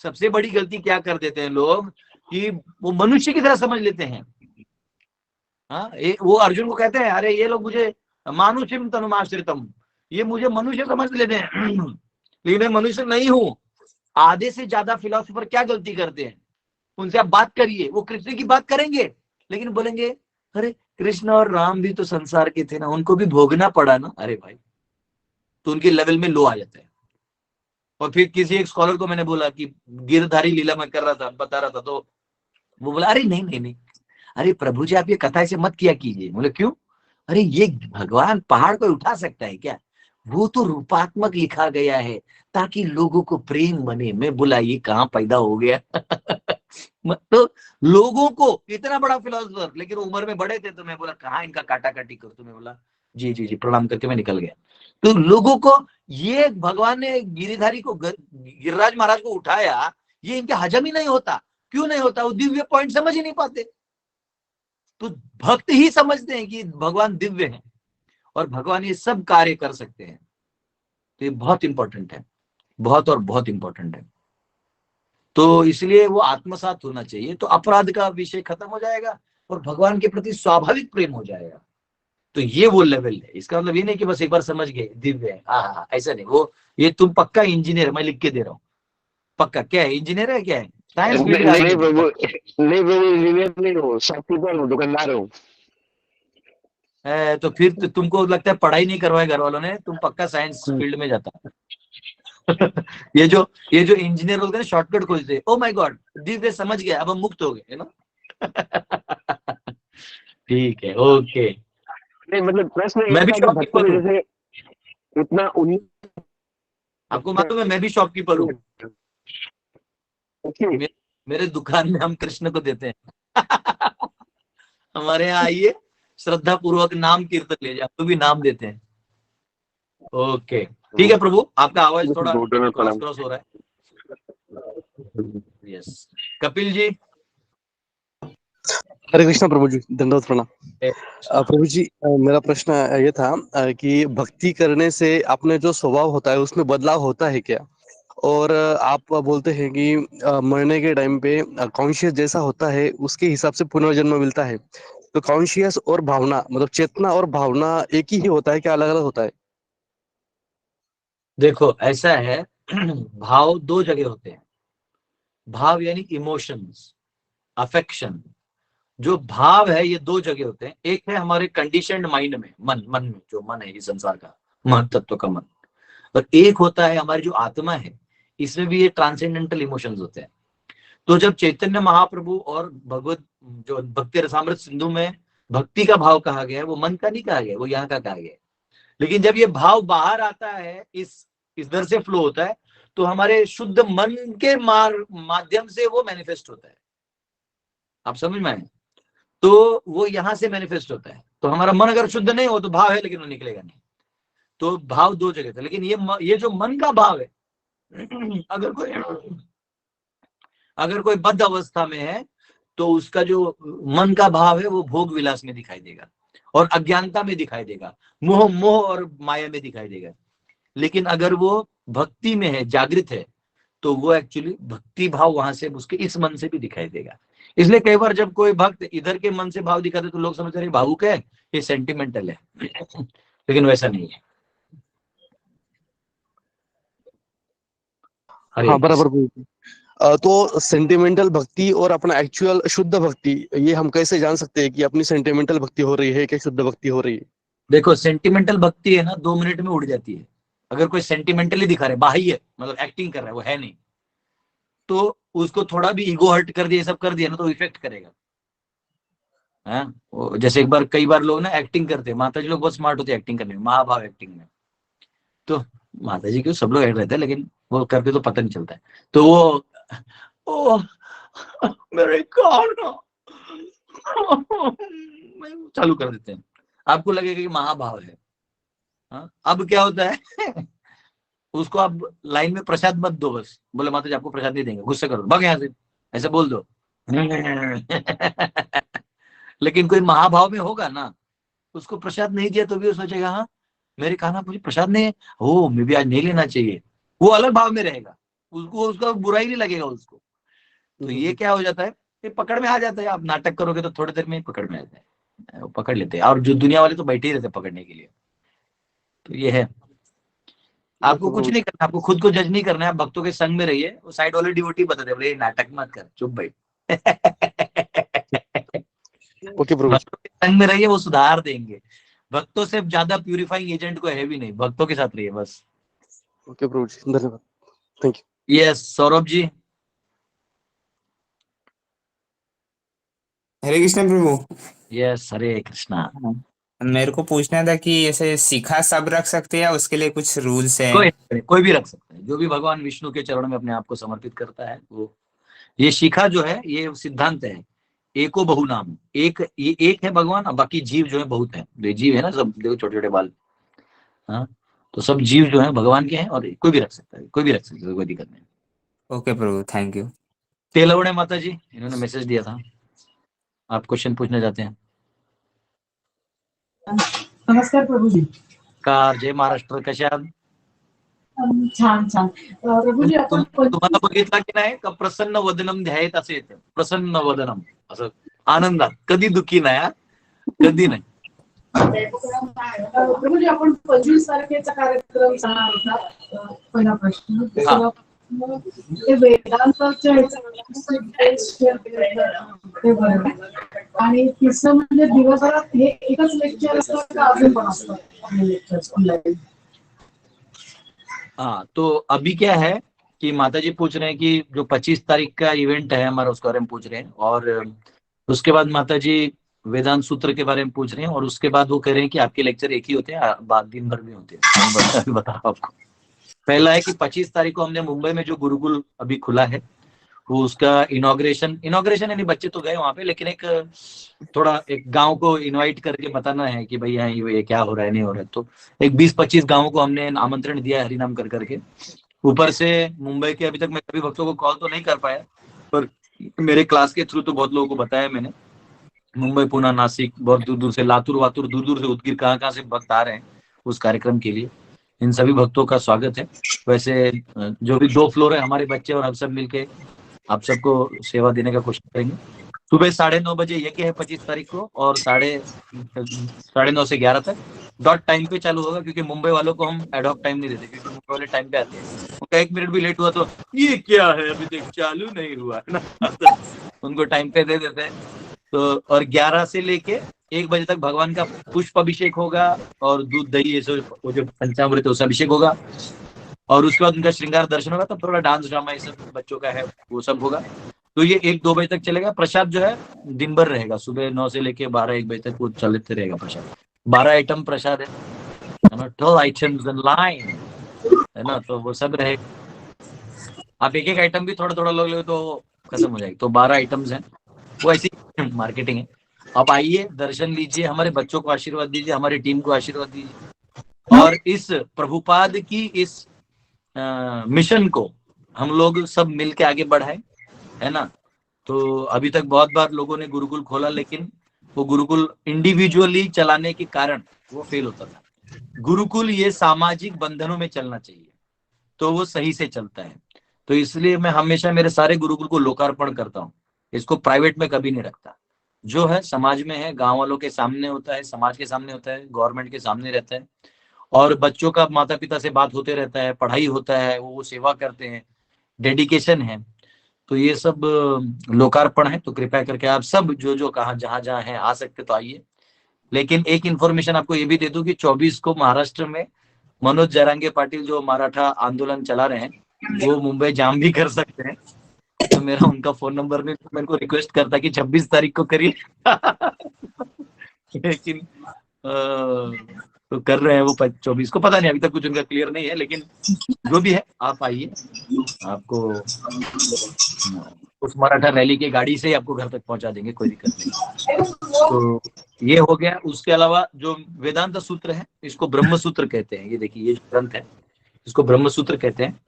सबसे बड़ी गलती क्या कर देते हैं लोग कि वो मनुष्य की तरह समझ लेते हैं। हाँ, वो अर्जुन को कहते हैं अरे ये लोग मुझे मानुषिम तनुमाश्रितम, ये मुझे मनुष्य समझ लेते हैं लेकिन मैं मनुष्य नहीं हूं। आधे से ज्यादा फिलोसोफर क्या गलती करते हैं, उनसे आप बात करिए, वो कृष्ण की बात करेंगे लेकिन बोलेंगे अरे कृष्ण और राम भी तो संसार के थे ना, उनको भी भोगना पड़ा ना। अरे भाई, तो उनके लेवल में लो आ जाता है। और फिर किसी एक स्कॉलर को मैंने बोला कि गिरधारी लीला में कर रहा था, बता रहा था, तो वो बोला अरे नहीं नहीं नहीं, अरे प्रभु जी आप ये कथा ऐसे मत किया कीजिए। बोले क्यों? अरे ये भगवान पहाड़ को उठा सकता है क्या? वो तो रूपात्मक लिखा गया है ताकि लोगों को प्रेम बने। मैं बोला ये कहाँ पैदा हो गया तो लोगों को, इतना बड़ा फिलोसफर लेकिन उम्र में बड़े थे, तो मैं बोला कहाँ इनका काटा काटी कर। तो मैं बोला जी जी जी प्रणाम करके मैं निकल गया। तो लोगों को ये भगवान ने गिरिधारी को, गिरिराज महाराज को उठाया, ये इनके हजम ही नहीं होता। क्यों नहीं होता? वो दिव्य पॉइंट समझ ही नहीं पाते। तो भक्त ही समझते हैं कि भगवान दिव्य है और भगवान ये सब कार्य कर सकते हैं। तो ये बहुत इंपॉर्टेंट है, बहुत और बहुत इंपॉर्टेंट है। तो इसलिए वो आत्मसात होना चाहिए, तो अपराध का विषय खत्म हो जाएगा और भगवान के प्रति स्वाभाविक प्रेम हो जाएगा। तो ये वो लेवल है। इसका मतलब ये नहीं कि बस एक बार समझ गए दिव्य है, हाँ ऐसा नहीं। वो ये तुम पक्का इंजीनियर, मैं लिख के दे रहा हूँ, पक्का क्या है, इंजीनियर है क्या है? साइंस फील्ड का नहीं प्रभु, नहीं प्रभु, इंजीनियर नहीं हो, शॉपकीपर हूँ, दुकानदार हूँ। तो फिर तुमको लगता है पढ़ाई नहीं करवाए घर वालों ने, तुम पक्का साइंस फील्ड में जाता। ये जो इंजीनियर बोलते हैं शॉर्टकट खोजते हैं, ओ माय गॉड दिव्य समझ गया, अब हम मुक्त हो गए, है ना। ठीक है, ओके। नहीं मतलब प्रश्न ये मैं भी था कि भक्ति शॉपकीपर में हूँ, जैसे उतना उन्हीं आपको मालूम है मैं भी शॉपकीपर हूँ। मेरे दुकान में हम कृष्ण को देते हैं। हमारे यहाँ आइए, श्रद्धा पूर्वक नाम कीर्तन ले जाए, तो भी नाम देते हैं। ओके, ठीक है प्रभु, आपका आवाज थोड़ा क्रॉस हो रहा है। यस, कपिल जी। हरे कृष्णा प्रभु जी, दंडवत प्रणाम। प्रभु जी, मेरा प्रश्न ये था कि भक्ति करने से अपने जो स्वभाव होता है उसमें बदलाव होता है क्या? और आप बोलते हैं कि मरने के टाइम पे कॉन्शियस जैसा होता है उसके हिसाब से पुनर्जन्म मिलता है, तो कॉन्शियस और भावना मतलब चेतना और भावना एक ही होता है क्या अलग अलग होता है? देखो ऐसा है, भाव दो जगह होते हैं। भाव यानी इमोशंस, अफेक्शन। जो भाव है ये दो जगह होते हैं। एक है हमारे कंडीशनड माइंड में, मन में, जो मन है इस संसार का, मन तत्व का मन। और एक होता है हमारी जो आत्मा है, इसमें भी ये ट्रांसेंडेंटल इमोशंस होते हैं। तो जब चैतन्य महाप्रभु और भगवत जो भक्ति रसामृत सिंधु में भक्ति का भाव कहा गया है, वो मन का नहीं कहा गया, वो यहाँ का कहा गया है। लेकिन जब ये भाव बाहर आता है, इस दर से फ्लो होता है, तो हमारे शुद्ध मन के माध्यम से वो मैनिफेस्ट होता है। आप समझ में आए? तो वो यहां से मैनिफेस्ट होता है। तो हमारा मन अगर शुद्ध नहीं हो तो भाव है, लेकिन वो निकलेगा नहीं। तो भाव दो जगह थे, लेकिन ये जो मन का भाव है, अगर कोई बद्ध अवस्था में है तो उसका जो मन का भाव है वो भोग विलास में दिखाई देगा और अज्ञानता में दिखाई देगा, मोह और माया में दिखाई देगा। लेकिन अगर वो भक्ति में है, जागृत है, तो वो एक्चुअली भक्ति भाव वहां से उसके इस मन से भी दिखाई देगा। इसलिए कई बार जब कोई भक्त इधर के मन से भाव दिखाते तो लोग समझ रहे भावुक है, ये सेंटिमेंटल है। लेकिन वैसा नहीं है। हाँ बराबर प्रभु जी। तो सेंटिमेंटल भक्ति और अपना एक्चुअल शुद्ध भक्ति, ये हम कैसे जान सकते हैं कि अपनी सेंटिमेंटल भक्ति हो रही है कि शुद्ध भक्ति हो रही है? देखो सेंटिमेंटल भक्ति है ना, 2 मिनट में उड़ जाती है। अगर कोई सेंटिमेंटली दिखा रहा है, बाह्य मतलब एक्टिंग कर रहा है, वो है नहीं, तो उसको थोड़ा भी ईगो हर्ट कर दिया, सब कर दिया ना, तो इफेक्ट करेगा। हाँ, जैसे एक बार कई बार लोग ना एक्टिंग करते हैं, माता जी लोग बहुत स्मार्ट होते हैं एक्टिंग करने में, महाभाव एक्टिंग में। तो माता जी क्यों सब लोग ऐड रहते हैं, लेकिन वो करके तो पता नहीं चलता है। तो वो मेरे कान चालू कर देते हैं, आपको लगेगा कि महाभाव है। हाँ? अब क्या होता है उसको आप लाइन में प्रसाद मत दो, बस बोले माता जी आपको प्रसाद नहीं देंगे, गुस्सा करो, भाग यहाँ से, ऐसा बोल दो। लेकिन कोई महाभाव में होगा ना, उसको प्रसाद नहीं दिया तो भी वो सोचेगा हाँ मेरे खाना मुझे प्रसाद नहीं है, ओ मैं भी आज नहीं लेना चाहिए। वो अलग भाव में रहेगा, उसको उसका बुरा ही नहीं लगेगा उसको। तो ये क्या हो जाता है, ये पकड़ में आ जाता है। आप नाटक करोगे तो थोड़ी देर में ही पकड़ में आ जाता है, वो पकड़ लेते हैं। और जो दुनिया वाले तो बैठे ही रहते हैं पकड़ने के लिए। तो ये है, आपको कुछ नहीं करना, आपको खुद को जज नहीं करना है। आप भक्तों के संग में रहिए, वो साइड वाले डिवोटी बताते हैं बोले नाटक मत कर, चुप बैठ। ओके प्रभु। भक्तों के संग में रहिए, वो सुधार देंगे। भक्तों से ज्यादा प्यूरिफाइंग एजेंट कोई है भी नहीं, भक्तों के साथ रहिए बस। ओके प्रभु जी, धन्यवाद, thank you. Yes Saurabh ji. Hare Krishna प्रभु। यस हरे कृष्णा। मेरे को पूछना था कि ऐसे शिखा सब रख सकते हैं या उसके लिए कुछ रूल्स है? कोई भी रख सकता है, जो भी भगवान विष्णु के चरणों में अपने आप को समर्पित करता है वो। ये शिखा जो है ये सिद्धांत है, एको बहु नाम, ये एक है भगवान, और बाकी जीव जो है बहुत है। जो जीव है ना सब, देखो छोटे छोटे बाल, हाँ, तो सब जीव जो है भगवान के हैं, और कोई भी रख सकता है, कोई भी रख सकता है, कोई दिक्कत नहीं। ओके प्रभु, थैंक यू। तेलवड़े माता जी इन्होंने मैसेज दिया था, आप क्वेश्चन पूछना चाहते हैं? नमस्कार प्रभूजी। कार जय महाराष्ट्र, कशा आहात? छान छान प्रभूजी, आपण तुम्हाला बघितला की नाही का प्रसन्न वदनम ध्यायेत असे येतं, प्रसन्न वदनम असं आनंदात, कधी दुःखी नाही, हा कधी नाही। प्रभूजी आपण 25 तारखेचा कार्यक्रम सांगणार होता, पहिला प्रश्न ते वेदांताच्या ते बरं, आणि तिसरं म्हणजे दिवसभरात हे एकच लेक्चर असतं का अजून पण असतं लेक्चर्स ऑनलाईन? हाँ, तो अभी क्या है कि माता जी पूछ रहे हैं कि जो 25 तारीख का इवेंट है हमारा, उसके बारे में पूछ रहे हैं, और उसके बाद माता जी वेदांत सूत्र के बारे में पूछ रहे हैं, और उसके बाद वो कह रहे हैं कि आपके लेक्चर एक ही होते हैं, बाद दिन भर भी होते हैं। मैं बता रहा हूं आपको। पहला है कि 25 तारीख को हमने मुंबई में जो गुरुकुल अभी खुला है, वो उसका इनॉग्रेशन यानी बच्चे तो गए वहां पे, लेकिन एक थोड़ा एक गांव को इनवाइट करके बताना है कि भाई यहाँ ये क्या हो रहा है, नहीं हो रहा है। तो एक 20-25 गांवों को हमने आमंत्रण दिया है हरिनाम कर करके। ऊपर से मुंबई के अभी तक मैं सभी भक्तों को कॉल तो नहीं कर पाया, पर मेरे क्लास के थ्रू तो बहुत लोगों को बताया मैंने। मुंबई, पुणे, नासिक, बहुत दूर दूर से, लातूर वातुर, दूर दूर से, उदगीर, कहाँ से भक्त आ रहे हैं उस कार्यक्रम के लिए। इन सभी भक्तों का स्वागत है। वैसे जो भी 2 फ्लोर है, हमारे बच्चे और हम सब मिलके आप सबको सेवा देने का कोशिश करेंगे। सुबह 9:30 बजे ये है 25 तारीख को, और 9:30 से 11 तक डॉट टाइम पे चालू होगा, क्योंकि मुंबई वालों को हम एडॉक टाइम नहीं देते, क्योंकि मुंबई वाले टाइम पे आते हैं। उनका 1 मिनट भी लेट हुआ तो ये क्या है, अभी तक चालू नहीं हुआ है ना। तो उनको टाइम पे दे देते हैं। तो और 11 से लेके 1 बजे तक भगवान का पुष्प अभिषेक होगा, और दूध दही ये सब, वो जो पंचामृत है उसका अभिषेक होगा, और उसके बाद उनका श्रृंगार दर्शन होगा। तब थोड़ा डांस ड्रामा ये सब बच्चों का है, वो सब होगा। तो ये 1-2 बजे तक चलेगा। प्रसाद जो है दिन भर रहेगा, सुबह 9 से लेके 12-1 बजे तक वो चलते रहेगा प्रसाद। 12 आइटम प्रसाद है ना, 12 आइटम्स इन लाइन है ना, तो वो सब रहेगा। आप एक आइटम भी थोड़ा थोड़ा लोगे तो खत्म हो जाएगी। तो 12 आइटम्स हैं, वो ऐसी मार्केटिंग है। आप आइए, दर्शन लीजिए, हमारे बच्चों को आशीर्वाद दीजिए, हमारी टीम को आशीर्वाद दीजिए, और इस प्रभुपाद की इस मिशन को हम लोग सब मिलके आगे बढ़ाएं, है ना। तो अभी तक बहुत बार लोगों ने गुरुकुल खोला, लेकिन वो गुरुकुल इंडिविजुअली चलाने के कारण वो फेल होता था। गुरुकुल ये सामाजिक बंधनों में चलना चाहिए, तो वो सही से चलता है। तो इसलिए मैं हमेशा मेरे सारे गुरुकुल को लोकार्पण करता हूँ, इसको प्राइवेट में कभी नहीं रखता। जो है समाज में है, गांव वालों के सामने होता है, समाज के सामने होता है, गवर्नमेंट के सामने रहता है, और बच्चों का माता पिता से बात होते रहता है, पढ़ाई होता है, वो सेवा करते हैं, डेडिकेशन है। तो ये सब लोकार्पण है। तो कृपया करके आप सब जो जो कहा जहां जहां है आ सकते तो आइए। लेकिन एक इन्फॉर्मेशन आपको ये भी दे दूं कि 24 को महाराष्ट्र में मनोज जरांगे पाटिल जो मराठा आंदोलन चला रहे हैं, वो मुंबई जाम भी कर सकते हैं। तो मेरा उनका फोन नंबर नहीं, मैं उनको रिक्वेस्ट करता कि 26 तारीख को करिए। लेकिन तो कर रहे हैं वो 24 को, पता नहीं, अभी तक कुछ उनका क्लियर नहीं है। लेकिन जो भी है आप आइए, आपको उस मराठा रैली की गाड़ी से ही आपको घर तक पहुंचा देंगे, कोई दिक्कत नहीं। तो ये हो गया। उसके अलावा जो वेदांत सूत्र है, इसको ब्रह्म सूत्र कहते हैं। ये देखिए, ये ग्रंथ है, इसको ब्रह्म सूत्र कहते हैं।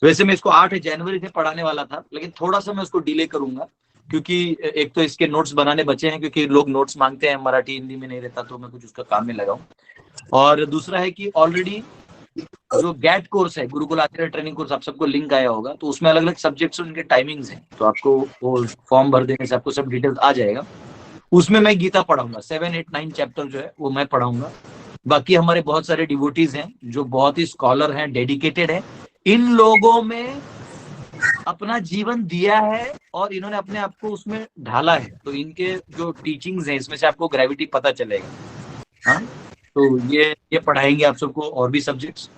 वैसे मैं इसको 8 जनवरी से पढ़ाने वाला था, लेकिन थोड़ा सा मैं उसको डिले करूंगा, क्योंकि एक तो इसके नोट्स बनाने बचे हैं, क्योंकि लोग नोट्स मांगते हैं, मराठी हिंदी में नहीं रहता, तो मैं कुछ उसका काम में लगाऊं। और दूसरा है कि ऑलरेडी जो गैट कोर्स है, गुरुकुल आचार्य ट्रेनिंग कोर्स, आप सबको लिंक आया होगा, तो उसमें अलग अलग सब्जेक्ट्स उनके टाइमिंग्स हैं, तो आपको वो फॉर्म भर देने से आपको सब डिटेल्स आ जाएगा। उसमें मैं गीता पढ़ाऊंगा, 7, 8, 9 चैप्टर जो है वो मैं पढ़ाऊंगा। बाकी हमारे बहुत सारे डिवोटीज हैं जो बहुत ही स्कॉलर हैं, डेडिकेटेड हैं। इन लोगों में अपना जीवन दिया है और इन्होंने अपने आप को उसमें ढाला है, तो इनके जो टीचिंग्स हैं इसमें से आपको ग्रेविटी पता चलेगा। हाँ, तो ये पढ़ाएंगे आप सबको, और भी सब्जेक्ट्स।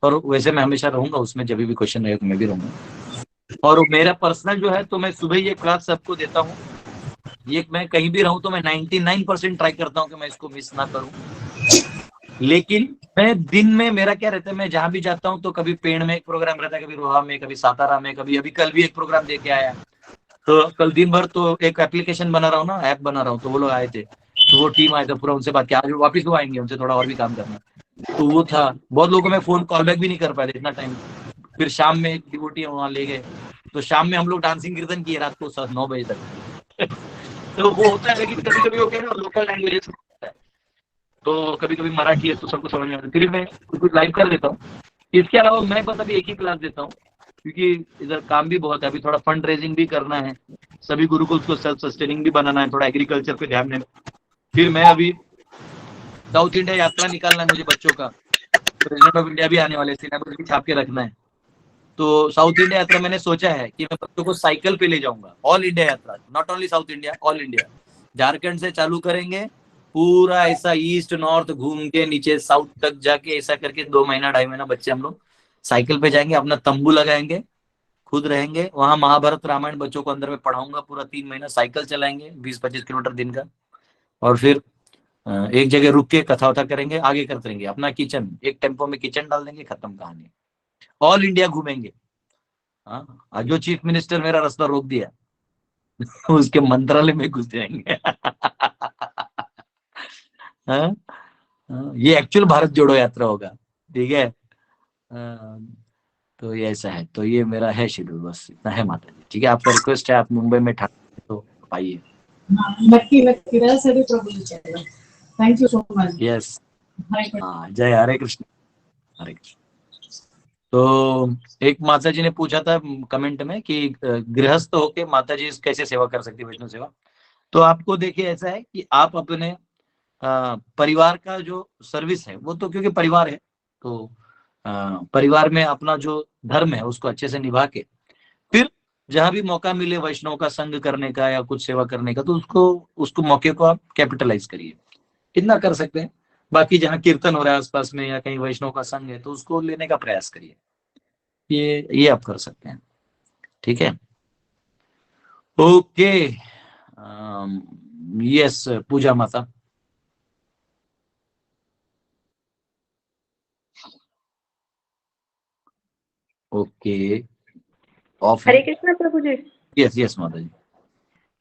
और वैसे मैं हमेशा रहूंगा उसमें, जब भी क्वेश्चन रहेगा तो मैं भी रहूंगा। और मेरा पर्सनल जो है, तो मैं सुबह ये क्लास सबको देता हूँ। ये मैं कहीं भी रहूं तो मैं 99% ट्राई करता हूँ कि मैं इसको मिस ना करूं। लेकिन मैं दिन में मेरा क्या रहता है, मैं जहां भी जाता हूँ तो कभी पेड़ में एक प्रोग्राम रहता है, कभी रोहा में, कभी सातारा में, कभी अभी कल भी एक प्रोग्राम देके आया। तो कल दिन भर तो एक एप्लीकेशन बना रहा हूँ ना, ऐप बना रहा हूँ, तो वो लोग आए थे, तो वो टीम आया था पूरा, उनसे बात किया। आज वापिस वो आएंगे, उनसे थोड़ा और भी काम करना, तो वो था। बहुत लोगों को मैं फोन कॉल बैक भी नहीं कर पाया इतना टाइम। फिर शाम में एक डिवोटी वहां ले गए, तो शाम में हम लोग डांसिंग कीर्तन किए रात को 9 बजे तक। तो वो होता है, लेकिन कभी कभी होता है ना, लोकल लैंग्वेज होता है, तो कभी कभी मराठी है तो सबको समझ में आता है, फिर मैं कुछ लाइव कर देता हूँ। इसके अलावा मैं बस अभी एक ही क्लास देता हूँ, क्योंकि इधर काम भी बहुत है। अभी थोड़ा फंड रेजिंग भी करना है, सभी गुरुकुल्स को सेल्फ सस्टेनिंग भी बनाना है, थोड़ा एग्रीकल्चर पे ध्यान देना। फिर मैं अभी साउथ इंडिया यात्रा निकालना है मुझे बच्चों का, प्रेसिडेंट ऑफ इंडिया भी आने वाले, सिलेबस भी छाप के रखना है। तो साउथ इंडिया यात्रा मैंने सोचा है कि मैं बच्चों को साइकिल पे ले जाऊंगा, ऑल इंडिया यात्रा, not only south India, all India. Jharkhand से चालू करेंगे, पूरा ऐसा ईस्ट नॉर्थ घूम के नीचे साउथ तक जाके, ऐसा करके 2 महीना 2.5 महीना बच्चे हम लोग साइकिल पे जाएंगे, अपना तंबू लगाएंगे, खुद रहेंगे वहां, महाभारत रामायण बच्चों को अंदर में पढ़ाऊंगा पूरा 3 महीना, साइकिल चलाएंगे 20-25 किलोमीटर दिन का, और फिर एक जगह रुक के कथा वथा करेंगे, आगे करते रहेंगे। अपना किचन एक टेम्पो में किचन डाल देंगे, खत्म कहानी। ऑल इंडिया घूमेंगे। हाँ, आज जो चीफ मिनिस्टर मेरा रास्ता रोक दिया उसके मंत्रालय में घुस जाएंगे। हाँ? ये एक्चुअल भारत जोड़ो यात्रा होगा, ठीक है। तो ये ऐसा है, तो ये मेरा है शेड्यूल, बस इतना है माता जी, ठीक है। आपका रिक्वेस्ट है, आप मुंबई में ठाकुर तो आइए। नक्की नक्की त्यासाठी प्रभूजी चरण. Thank you so much. यस, हाँ, जय हरे कृष्ण, हरे कृष्ण। तो एक माता जी ने पूछा था कमेंट में कि गृहस्थ होके माता जी कैसे सेवा कर सकती है, वैष्णव सेवा। तो आपको देखिए ऐसा है कि आप अपने परिवार का जो सर्विस है वो तो, क्योंकि परिवार है तो परिवार में अपना जो धर्म है उसको अच्छे से निभा के, फिर जहां भी मौका मिले वैष्णव का संग करने का या कुछ सेवा करने का, तो उसको मौके को आप कैपिटलाइज करिए, इतना कर सकते हैं। बाकी जहाँ कीर्तन हो रहा है आसपास में या कहीं वैष्णव का संग है तो उसको लेने का प्रयास करिए, ये आप कर सकते हैं, ठीक है। ओके, यस पूजा माता। ओके, ऑफ है। हरे कृष्णा प्रभु जी। यस यस माता जी।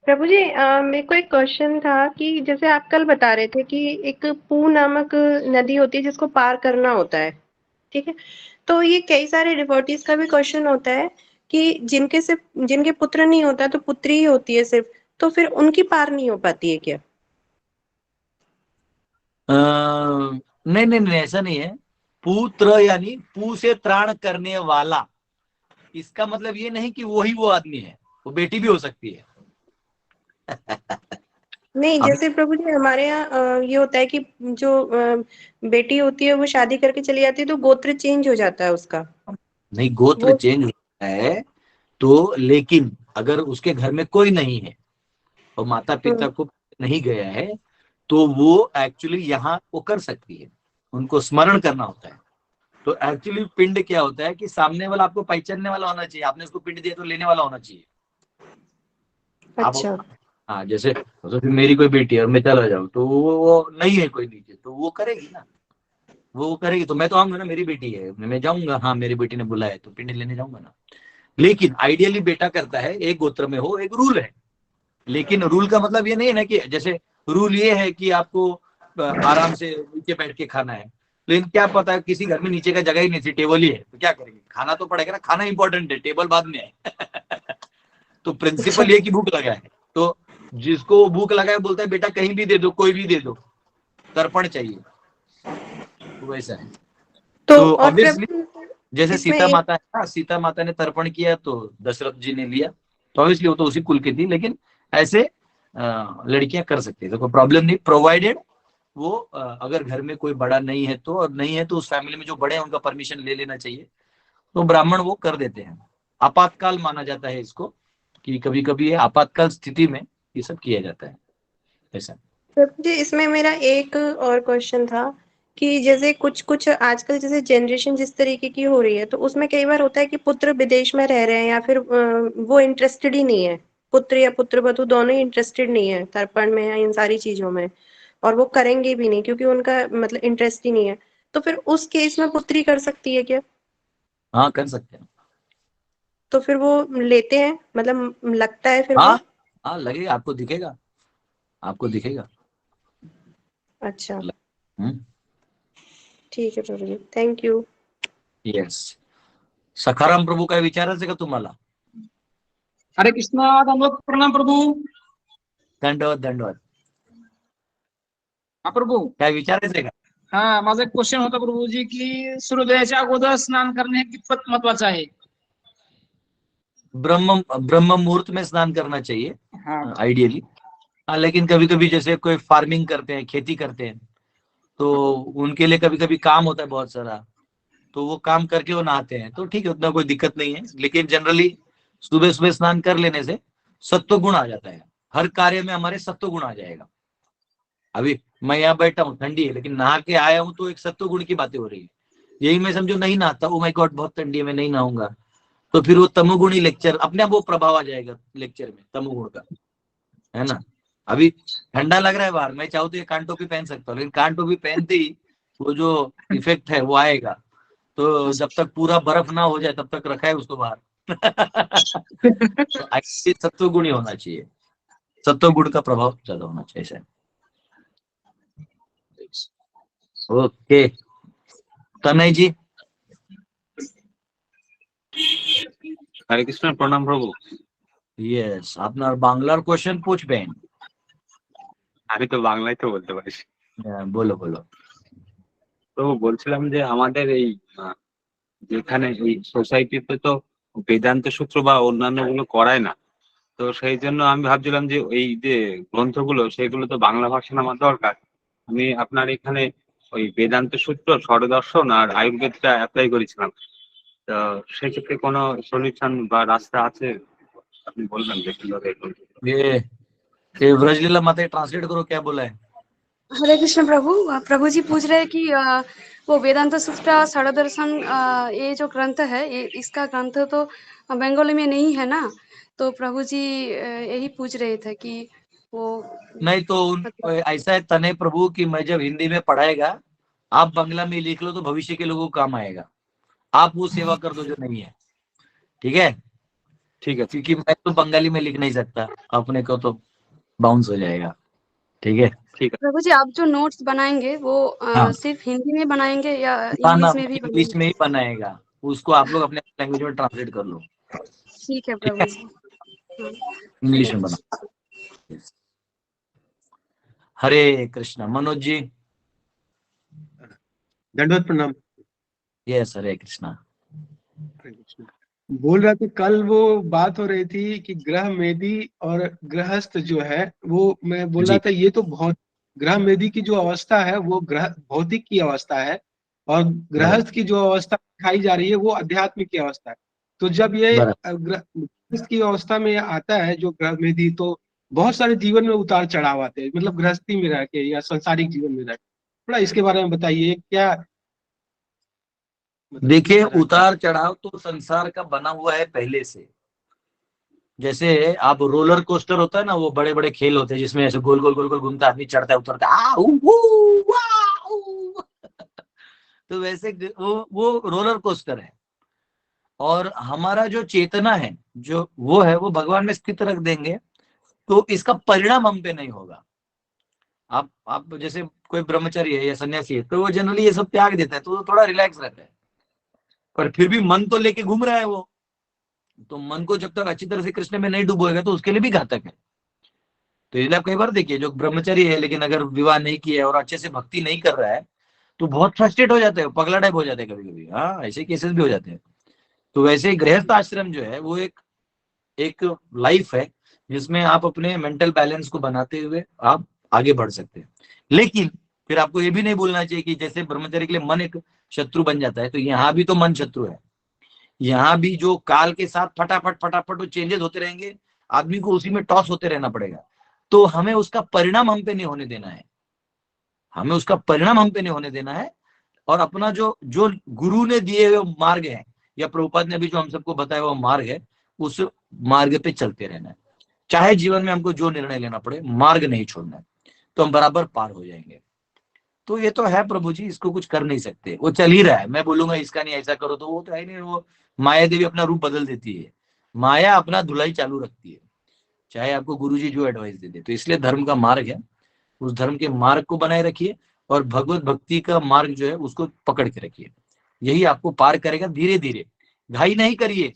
प्रभु जी, मेरे को एक क्वेश्चन था कि जैसे आप कल बता रहे थे कि एक पू नामक नदी होती है जिसको पार करना होता है, ठीक है। तो ये कई सारे डिवोटीज का भी क्वेश्चन होता है कि जिनके पुत्र नहीं होता तो पुत्री ही होती है सिर्फ, तो फिर उनकी पार नहीं हो पाती है क्या? नहीं नहीं नहीं, ऐसा नहीं है। पुत्र यानी पू से त्राण करने वाला, इसका मतलब ये नहीं कि वही वो आदमी है, वो बेटी भी हो सकती है। नहीं, जैसे प्रभु जी हमारे यहाँ ये होता है कि जो बेटी होती है वो शादी करके चली जाती है तो गोत्र चेंज हो जाता है उसका। नहीं, गोत्र चेंज होता है तो, लेकिन अगर उसके घर में कोई नहीं है और माता पिता को नहीं गया है तो वो एक्चुअली यहाँ वो कर सकती है, उनको स्मरण करना होता है। तो एक्चुअली पिंड क्या होता है कि सामने वाला आपको पहचानने वाला होना चाहिए, आपने उसको पिंड दिया तो लेने वाला होना चाहिए। अच्छा। हाँ, जैसे तो फिर मेरी कोई बेटी है और मैं चला जाऊँ तो वो नहीं है कोई नीचे, तो वो करेगी ना, वो करेगी तो मैं तो आऊंगा ना, मेरी बेटी है, मैं जाऊंगा, हाँ मेरी बेटी ने बुलाया तो पिंड लेने जाऊंगा ना। लेकिन आइडियली बेटा करता है, एक गोत्र में हो, एक रूल है। लेकिन रूल का मतलब ये नहीं है ना कि जैसे रूल ये है कि आपको आराम से नीचे बैठ के खाना है, लेकिन क्या पता है किसी घर में नीचे का जगह ही नहीं थी, टेबल ही है, तो क्या करेंगे, खाना तो पड़ेगा ना, खाना इंपॉर्टेंट है, टेबल बाद में है। तो प्रिंसिपल ये कि भूख लगा है, तो जिसको भूख लगा है बोलता है बेटा कहीं भी दे दो, कोई भी दे दो, तर्पण चाहिए, तो वैसा है। तो ऑब्वियसली जैसे सीता माता है ना, सीता माता ने तर्पण किया तो दशरथ जी ने लिया, तो ऑब्वियसली वो तो उसी कुल की थी, लेकिन ऐसे लड़कियां कर सकती है, तो कोई प्रॉब्लम नहीं, प्रोवाइडेड वो अगर घर में कोई बड़ा नहीं है तो, और नहीं है तो उस फैमिली में जो बड़े हैं उनका परमिशन ले लेना चाहिए, तो ब्राह्मण वो कर देते हैं। आपातकाल माना जाता है इसको, कि कभी कभी आपातकाल स्थिति में ये सब किया जाता है, ऐसा। जी, इसमें मेरा एक और क्वेश्चन था कि जैसे कुछ आजकल जैसे जनरेशन जिस तरीके की हो रही है तो उसमें कई बार होता है कि पुत्र विदेश में रह रहे हैं या फिर वो इंटरेस्टेड ही नहीं है, पुत्र या पुत्रवधू दोनों ही इंटरेस्टेड नहीं है तर्पण में या इन सारी चीजों में, और वो करेंगे भी नहीं क्योंकि उनका मतलब इंटरेस्ट ही नहीं है, तो फिर उस केस में पुत्री कर सकती है क्या? हाँ कर सकते हैं। तो फिर वो लेते हैं, मतलब लगता है फिर हाँ वो? हाँ लगेगा, आपको दिखेगा, आपको दिखेगा। अच्छा, ठीक है प्रभु जी, थँक यू। येस, सखाराम प्रभू काय विचारायचं का तुम्हाला? हरे कृष्णा, दंडवत प्रणाम प्रभू. दंडवत दंडवत. हा प्रभू, काय विचारायचंय का? हा माझा एक क्वेश्चन होता प्रभूजी की सूर्योदयाच्या अगोदर स्नान करणे हे कितपत महत्वाचं आहे? ब्रह्म मुहूर्त में स्नान करना चाहिए आइडियली। हाँ, लेकिन कभी कभी जैसे कोई फार्मिंग करते हैं, खेती करते हैं, तो उनके लिए कभी कभी काम होता है बहुत सारा, तो वो काम करके वो नहाते हैं, तो ठीक है, उतना कोई दिक्कत नहीं है। लेकिन जनरली सुबह सुबह स्नान कर लेने से सत्व गुण आ जाता है, हर कार्य में हमारे सत्व गुण आ जाएगा। अभी मैं यहाँ बैठा हूँ, ठंडी है, लेकिन नहा के आया हूँ तो एक सत्व गुण की बातें हो रही है। यही मैं समझो नहीं नहाता, ओ माय गॉड बहुत ठंडी है मैं नहीं नहाऊंगा, तो फिर वो तमोगुणी लेक्चर अपने आप वो प्रभाव आ जाएगा लेक्चर में तमोगुण का, है ना। अभी ठंडा लग रहा है बाहर, मैं चाहूँ तो ये कान टोपी पहन सकता हूँ, लेकिन कान टोपी पहनते ही वो जो इफेक्ट है वो आएगा। तो जब तक पूरा बर्फ ना हो जाए तब तक रखा है उसको बाहर। तो सत्वगुणी होना चाहिए, सत्वगुण का प्रभाव ज्यादा होना चाहिए सर। ओके तनय जी। হরে কৃষ্ণ, প্রণাম প্রভু। ইয়েস, আপনার বাংলার কোশ্চেন पूछবেন? আমি তো বাংলায় তো বলতে পারি। বলো বলো। তো বলছিলাম যে আমাদের এই যেখানে এই সোসাইটিতে তো বেদান্ত সূত্র বা অন্যান্য গুলো করায় না, তো সেই জন্য আমি ভাবছিলাম যে এই যে গ্রন্থগুলো সেগুলো তো বাংলা ভাষায় আমার দরকার। আমি আপনার এখানে ওই বেদান্ত সূত্র, ষড়দর্শন আর আয়ুর্বেদটা অ্যাপ্লাই করেছিলাম, তো সেক্ষেত্রে কোনো সলিউশন বা রাস্তা আছে আপনি বলবেন যে কিভাবে? ये व्रजलीला माता ट्रांसलेट करो क्या बोला है। हरे कृष्ण प्रभु। प्रभु जी पूछ रहे हैं कि वो वेदांत सूत्र षड़ दर्शन ये जो ग्रंथ है, ये इसका ग्रंथ तो बंगाली में नहीं है ना, तो प्रभु जी यही पूछ रहे थे कि वो नहीं तो ऐसा है तने प्रभु कि मैं जब हिंदी में पढ़ाएगा आप बांग्ला में लिख लो तो भविष्य के लोगों को काम आएगा, आप वो सेवा कर दो जो नहीं है, ठीक है। ठीक है, क्योंकि मैं तो बंगाली में लिख नहीं सकता, अपने को तो बाउंस हो जाएगा, ठीक है। ठीक है प्रभु जी, आप जो नोट्स बनाएंगे वो हाँ। सिर्फ हिंदी में बनाएंगे या ना इंग्लिश में भी इंग्लिश में ही बनाएगा, उसको आप लोग अपने लैंग्वेज में ट्रांसलेट कर लो। ठीक है प्रभु जी। इंग्लिश में बना। हरे कृष्णा। मनोज जी। दंडवत प्रणाम। यस हरे कृष्णा। बोल रहा था कल वो बात हो रही थी कि ग्रह मेदी और गृहस्थ जो है वो, मैं बोल रहा था ये तो बहुत, ग्रह मेदी की जो अवस्था है वो ग्रह भौतिक की अवस्था है, और गृहस्थ की जो अवस्था दिखाई जा रही है वो आध्यात्मिक की अवस्था है। तो जब ये गृहस्थ की अवस्था में आता है जो ग्रह मेदी, तो बहुत सारे जीवन में उतार चढ़ाव आते हैं, मतलब गृहस्थी में रह के या सांसारिक जीवन में रह के, थोड़ा इसके बारे में बताइए क्या। देखिए उतार चढ़ाव तो संसार का बना हुआ है पहले से। जैसे आप रोलर कोस्टर होता है ना, वो बड़े बड़े खेल होते हैं जिसमें ऐसे गोल गोल गोल गोल घूमता, आदमी चढ़ता है उतरता तो वैसे वो रोलर कोस्टर है। और हमारा जो चेतना है जो वो है वो भगवान में स्थित रख देंगे तो इसका परिणाम हम पे नहीं होगा। आप जैसे कोई ब्रह्मचारी है या सन्यासी है तो वो जनरली ये सब त्याग देता है तो वो थोड़ा रिलैक्स रहता है, पर फिर भी मन तो लेके घूम रहा है वो, तो मन को जब तक अच्छी तरह से कृष्ण में नहीं डुबोएगा तो उसके लिए भी घातक है। तो इसलिए आप कई बार देखिए जो ब्रह्मचारी है लेकिन अगर विवाह नहीं किया है और अच्छे से भक्ति नहीं कर रहा है तो बहुत फ्रस्ट्रेट हो जाते हैं, पगला टाइप हो जाते हैं कभी कभी। हाँ ऐसे केसेस भी हो जाते हैं। तो वैसे गृहस्थ आश्रम जो है वो एक लाइफ है जिसमें आप अपने मेंटल बैलेंस को बनाते हुए आप आगे बढ़ सकते हैं। लेकिन फिर आपको ये भी नहीं भूलना चाहिए कि जैसे ब्रह्मचर्य के लिए मन एक शत्रु बन जाता है तो यहाँ भी तो मन शत्रु है। यहाँ भी जो काल के साथ फटाफट वो चेंजेस होते रहेंगे, आदमी को उसी में टॉस होते रहना पड़ेगा। तो हमें उसका परिणाम हम पे नहीं होने देना है, हमें उसका परिणाम हम पे नहीं होने देना है। और अपना जो गुरु ने दिए हुए मार्ग है या प्रभुपाद ने भी जो हम सबको बताया हुआ मार्ग है उस मार्ग पे चलते रहना है। चाहे जीवन में हमको जो निर्णय लेना पड़े मार्ग नहीं छोड़ना है, तो हम बराबर पार हो जाएंगे। तो ये तो है प्रभु जी, इसको कुछ कर नहीं सकते, वो चल ही रहा है। मैं बोलूंगा इसका नहीं ऐसा करो तो वो तो है नहीं, वो माया देवी अपना रूप बदल देती है, माया अपना धुलाई चालू रखती है चाहे आपको गुरुजी जो एडवाइस दे दे। तो इसलिए धर्म का मार्ग है, उस धर्म के मार्ग को बनाए रखिए और भगवत भक्ति का मार्ग जो है उसको पकड़ के रखिए, यही आपको पार करेगा। धीरे धीरे, घाई नहीं करिए,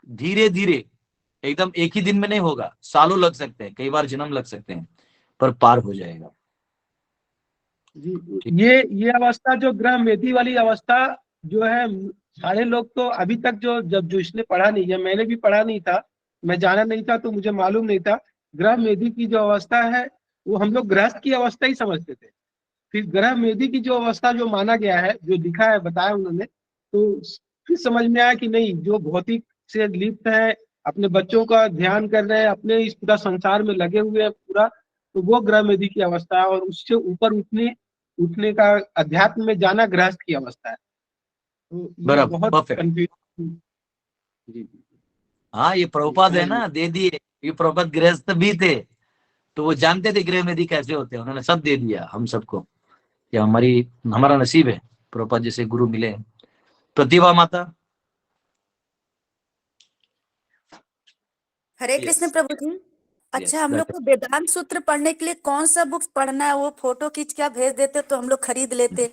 धीरे धीरे, एकदम एक ही दिन में नहीं होगा, सालों लग सकते हैं, कई बार जन्म लग सकते हैं, पर पार हो जाएगा जी। ये अवस्था जो ग्रह मेदी वाली अवस्था जो है, सारे लोग तो अभी तक जो इसने पढ़ा नहीं है, मैंने भी पढ़ा नहीं था, मैं जाना नहीं था तो मुझे मालूम नहीं था। ग्रह मेदी की जो अवस्था है वो हम लोग गृहस्थ की अवस्था ही समझते थे। फिर ग्रह मेदी की जो अवस्था जो माना गया है, जो लिखा है, बताया उन्होंने, तो फिर समझ में आया कि नहीं, जो भौतिक से लिप्त है, अपने बच्चों का ध्यान कर रहे हैं, अपने इस पूरा संसार में लगे हुए हैं पूरा, तो वो ग्रह मेदी की अवस्था है। और उससे ऊपर उठने का, अध्यात्म में जाना गृहस्थ की अवस्था है। तो ये बराबर, बहुत perfect. कंफ्यूज। हाँ, ये प्रभुपाद है ना, दे दिए। ये प्रभुपाद गृहस्थ भी थे, तो वो जानते थे गृह मेदी कैसे होते हैं, उन्होंने सब दे दिया हम सबको। ये हमारा नसीब है, प्रभुपाद जैसे गुरु मिले। प्रतिभा माता। हरे कृष्ण प्रभु जी। अच्छा, हम that लोग को वेदांत सूत्र पढ़ने के लिए कौन सा बुक्स पढ़ना है? वो फोटो खींच के आप भेज देते तो हम लोग खरीद लेते।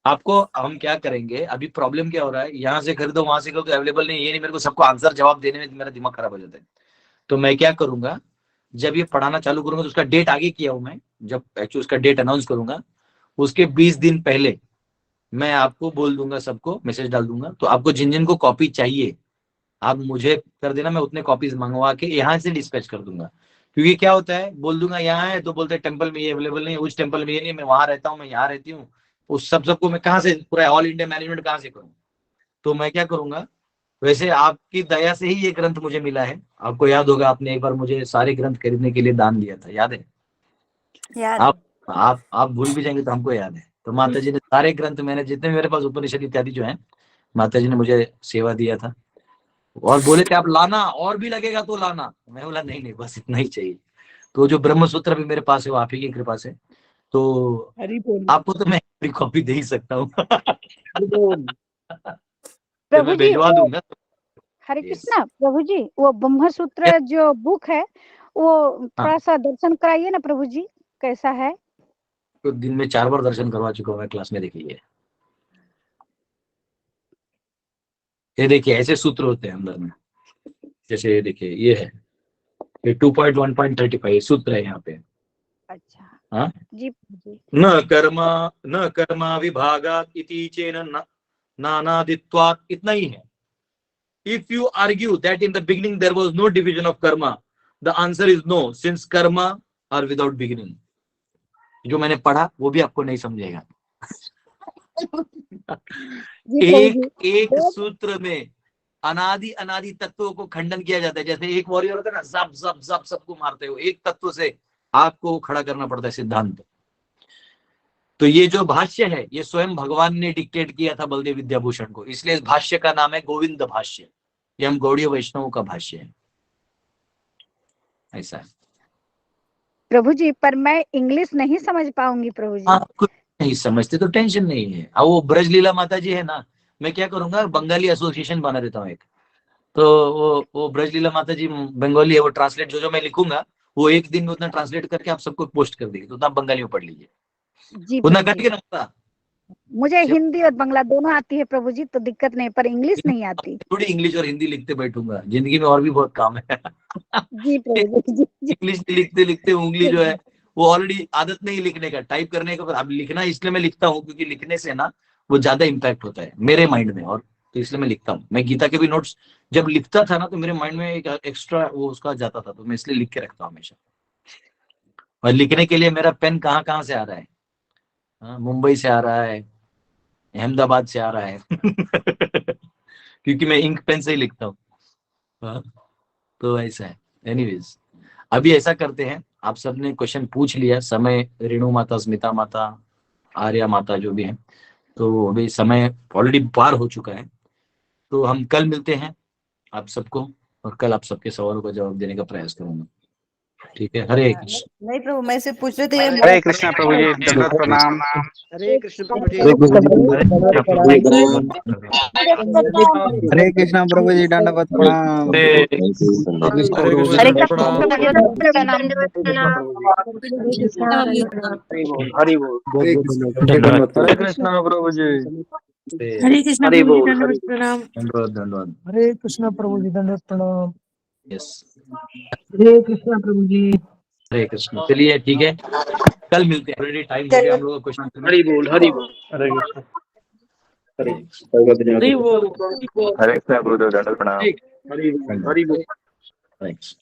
आपको हम क्या करेंगे, अभी प्रॉब्लम क्या हो रहा है, यहाँ से खरीदो वहां से खरीदो, अवेलेबल नहीं, ये नहीं, मेरे को सबको आंसर जवाब देने में मेरा दिमाग खराब हो जाता है। तो मैं क्या करूंगा, जब ये पढ़ाना चालू करूंगा तो उसका डेट आगे किया हूं मैं, जब एक्चुअली उसका डेट अनाउंस करूंगा उसके 20 दिन पहले मैं आपको बोल दूंगा, सबको मैसेज डाल दूंगा। तो आपको जिन जिन को कॉपी चाहिए आप मुझे कर देना, मैं उतने कॉपीज मंगवा के यहाँ से डिस्पैच कर दूंगा। क्योंकि क्या होता है, बोल दूंगा यहाँ है तो बोलते हैं टेम्पल में ये अवेलेबल नहीं है, उस टेम्पल में ये नहीं, मैं वहां रहता हूँ, मैं यहाँ रहती हूँ, उस सबको मैं कहाँ से पूरा ऑल इंडिया मैनेजमेंट कहाँ से करूँ। तो मैं क्या करूंगा, वैसे आपकी दया से ही ये ग्रंथ मुझे मिला है। आपको याद होगा, आपने एक बार मुझे सारे ग्रंथ खरीदने के लिए दान दिया था, याद है? याद। आप भूल भी जाएंगे तो हमको याद है। तो माता जी ने सारे ग्रंथ, मैंने जितने मेरे पास उपनिषद इत्यादि जो है, माता जी ने मुझे सेवा दिया था और बोले थे आप लाना, और भी लगेगा तो लाना। मैं बोला नहीं नहीं, बस इतना ही चाहिए। तो जो ब्रह्म सूत्र भी मेरे पास है वो आप ही की कृपा से, तो आपको तो मैं फ्री कॉपी दे ही सकता हूँ। तो मैं भिजवा दूंगा। हरे कृष्णा प्रभु जी, वो ब्रह्म सूत्र जो बुक है वो थोड़ा सा दर्शन कराइए ना प्रभु जी, कैसा है? तो दिन में 4 बार दर्शन करवा चुका हूँ मैं क्लास में। देखिए ये देखिए ऐसे सूत्र होते हैं अंदर में, जैसे ये देखिए ये है, ये 2.1.35 सूत्र है यहाँ पे। अच्छा हाँ जी। न कर्मा विभागात् इति चेन नानादित्वात्, इतना ही है। If you argue that in the beginning there was no division of karma, the answer is no, since karma are without beginning. जो मैंने पढ़ा वो भी आपको नहीं समझेगा। एक सूत्र में अनादि तत्वों को खंडन किया जाता है। जैसे एक वॉरियर होता है ना, जब जब जब सबको मारते हो, एक तत्व से आपको खड़ा करना पड़ता है सिद्धांत। तो ये जो भाष्य है ये स्वयं भगवान ने डिक्टेट किया था बलदेव विद्याभूषण को, इसलिए इस भाष्य का नाम है गोविंद भाष्य। ये हम गौड़ीय वैष्णवों का भाष्य है, ऐसा है। प्रभु जी पर मैं इंग्लिश नहीं समझ पाऊंगी प्रभु जी। आप कुछ नहीं समझते तो टेंशन नहीं है। अब वो ब्रजलीला माता जी है ना, मैं क्या करूंगा, बंगाली एसोसिएशन बना देता हूँ एक। तो वो ब्रजलीला माता जी बंगाली है, वो ट्रांसलेट जो मैं लिखूंगा वो एक दिन में उतना ट्रांसलेट करके आप सबको पोस्ट कर देगी, तो उतना बंगाली में पढ़ लीजिए। जी उतना करके ना, मुझे हिंदी और बांग्ला दोनों आती है प्रभु जी, तो दिक्कत नहीं, पर इंग्लिश नहीं आती। थोड़ी इंग्लिश और हिंदी लिखते बैठूंगा, जिंदगी में और भी बहुत काम है। जी प्रभु जी। इंग्लिश लिखते लिखते उंगली जो है वो ऑलरेडी आदत नहीं लिखने का, टाइप करने का। अब लिखना इसलिए मैं लिखता हूँ क्योंकि लिखने से ना वो ज्यादा इम्पैक्ट होता है मेरे माइंड में, और तो इसलिए मैं लिखता हूँ। मैं गीता के भी नोट्स जब लिखता था ना तो मेरे माइंड में एक एक्स्ट्रा वो उसका जाता था, तो मैं इसलिए लिख के रखता हूँ हमेशा। और लिखने के लिए मेरा पेन कहाँ कहाँ से आ रहा है, मुंबई से आ रहा है, अहमदाबाद से आ रहा है। क्योंकि मैं इंक पेन से ही लिखता हूँ। तो ऐसा है। एनीवेज अभी ऐसा करते हैं, आप सबने क्वेश्चन पूछ लिया, समय रेणु माता, स्मिता माता, आर्या माता जो भी है, तो अभी समय ऑलरेडी पार हो चुका है। तो हम कल मिलते हैं आप सबको, और कल आप सबके सवालों का जवाब देने का प्रयास करूंगा। ठीक है। हरे कृष्ण। नहीं प्रभु, मैं से पूछ रहे थे। हरे कृष्णा प्रभु जी, दंडवत प्रणाम। हरे कृष्ण प्रभु जी। हरे कृष्णा प्रभु जी, दंडवत प्रणाम। हरि बोल। हरे कृष्णा प्रभु जी। हरे कृष्णा प्रभु जी, दंडवत प्रणाम। धन्यवाद। हरे कृष्णा प्रभु जी, दंडवत प्रणाम। यस, हरे कृष्णा प्रभु जी। हरे कृष्ण। चलिए ठीक है, कल मिलते हैं। ऑलरेडी टाइम हो गया हम लोगों का क्वेश्चन। हरि बोल, हरि बोल। हरे कृष्ण। हरि बोल। हरे कृष्णा प्रभु जी, दंडवत प्रणाम। हरि बोल, हरि बोल। थैंक्स।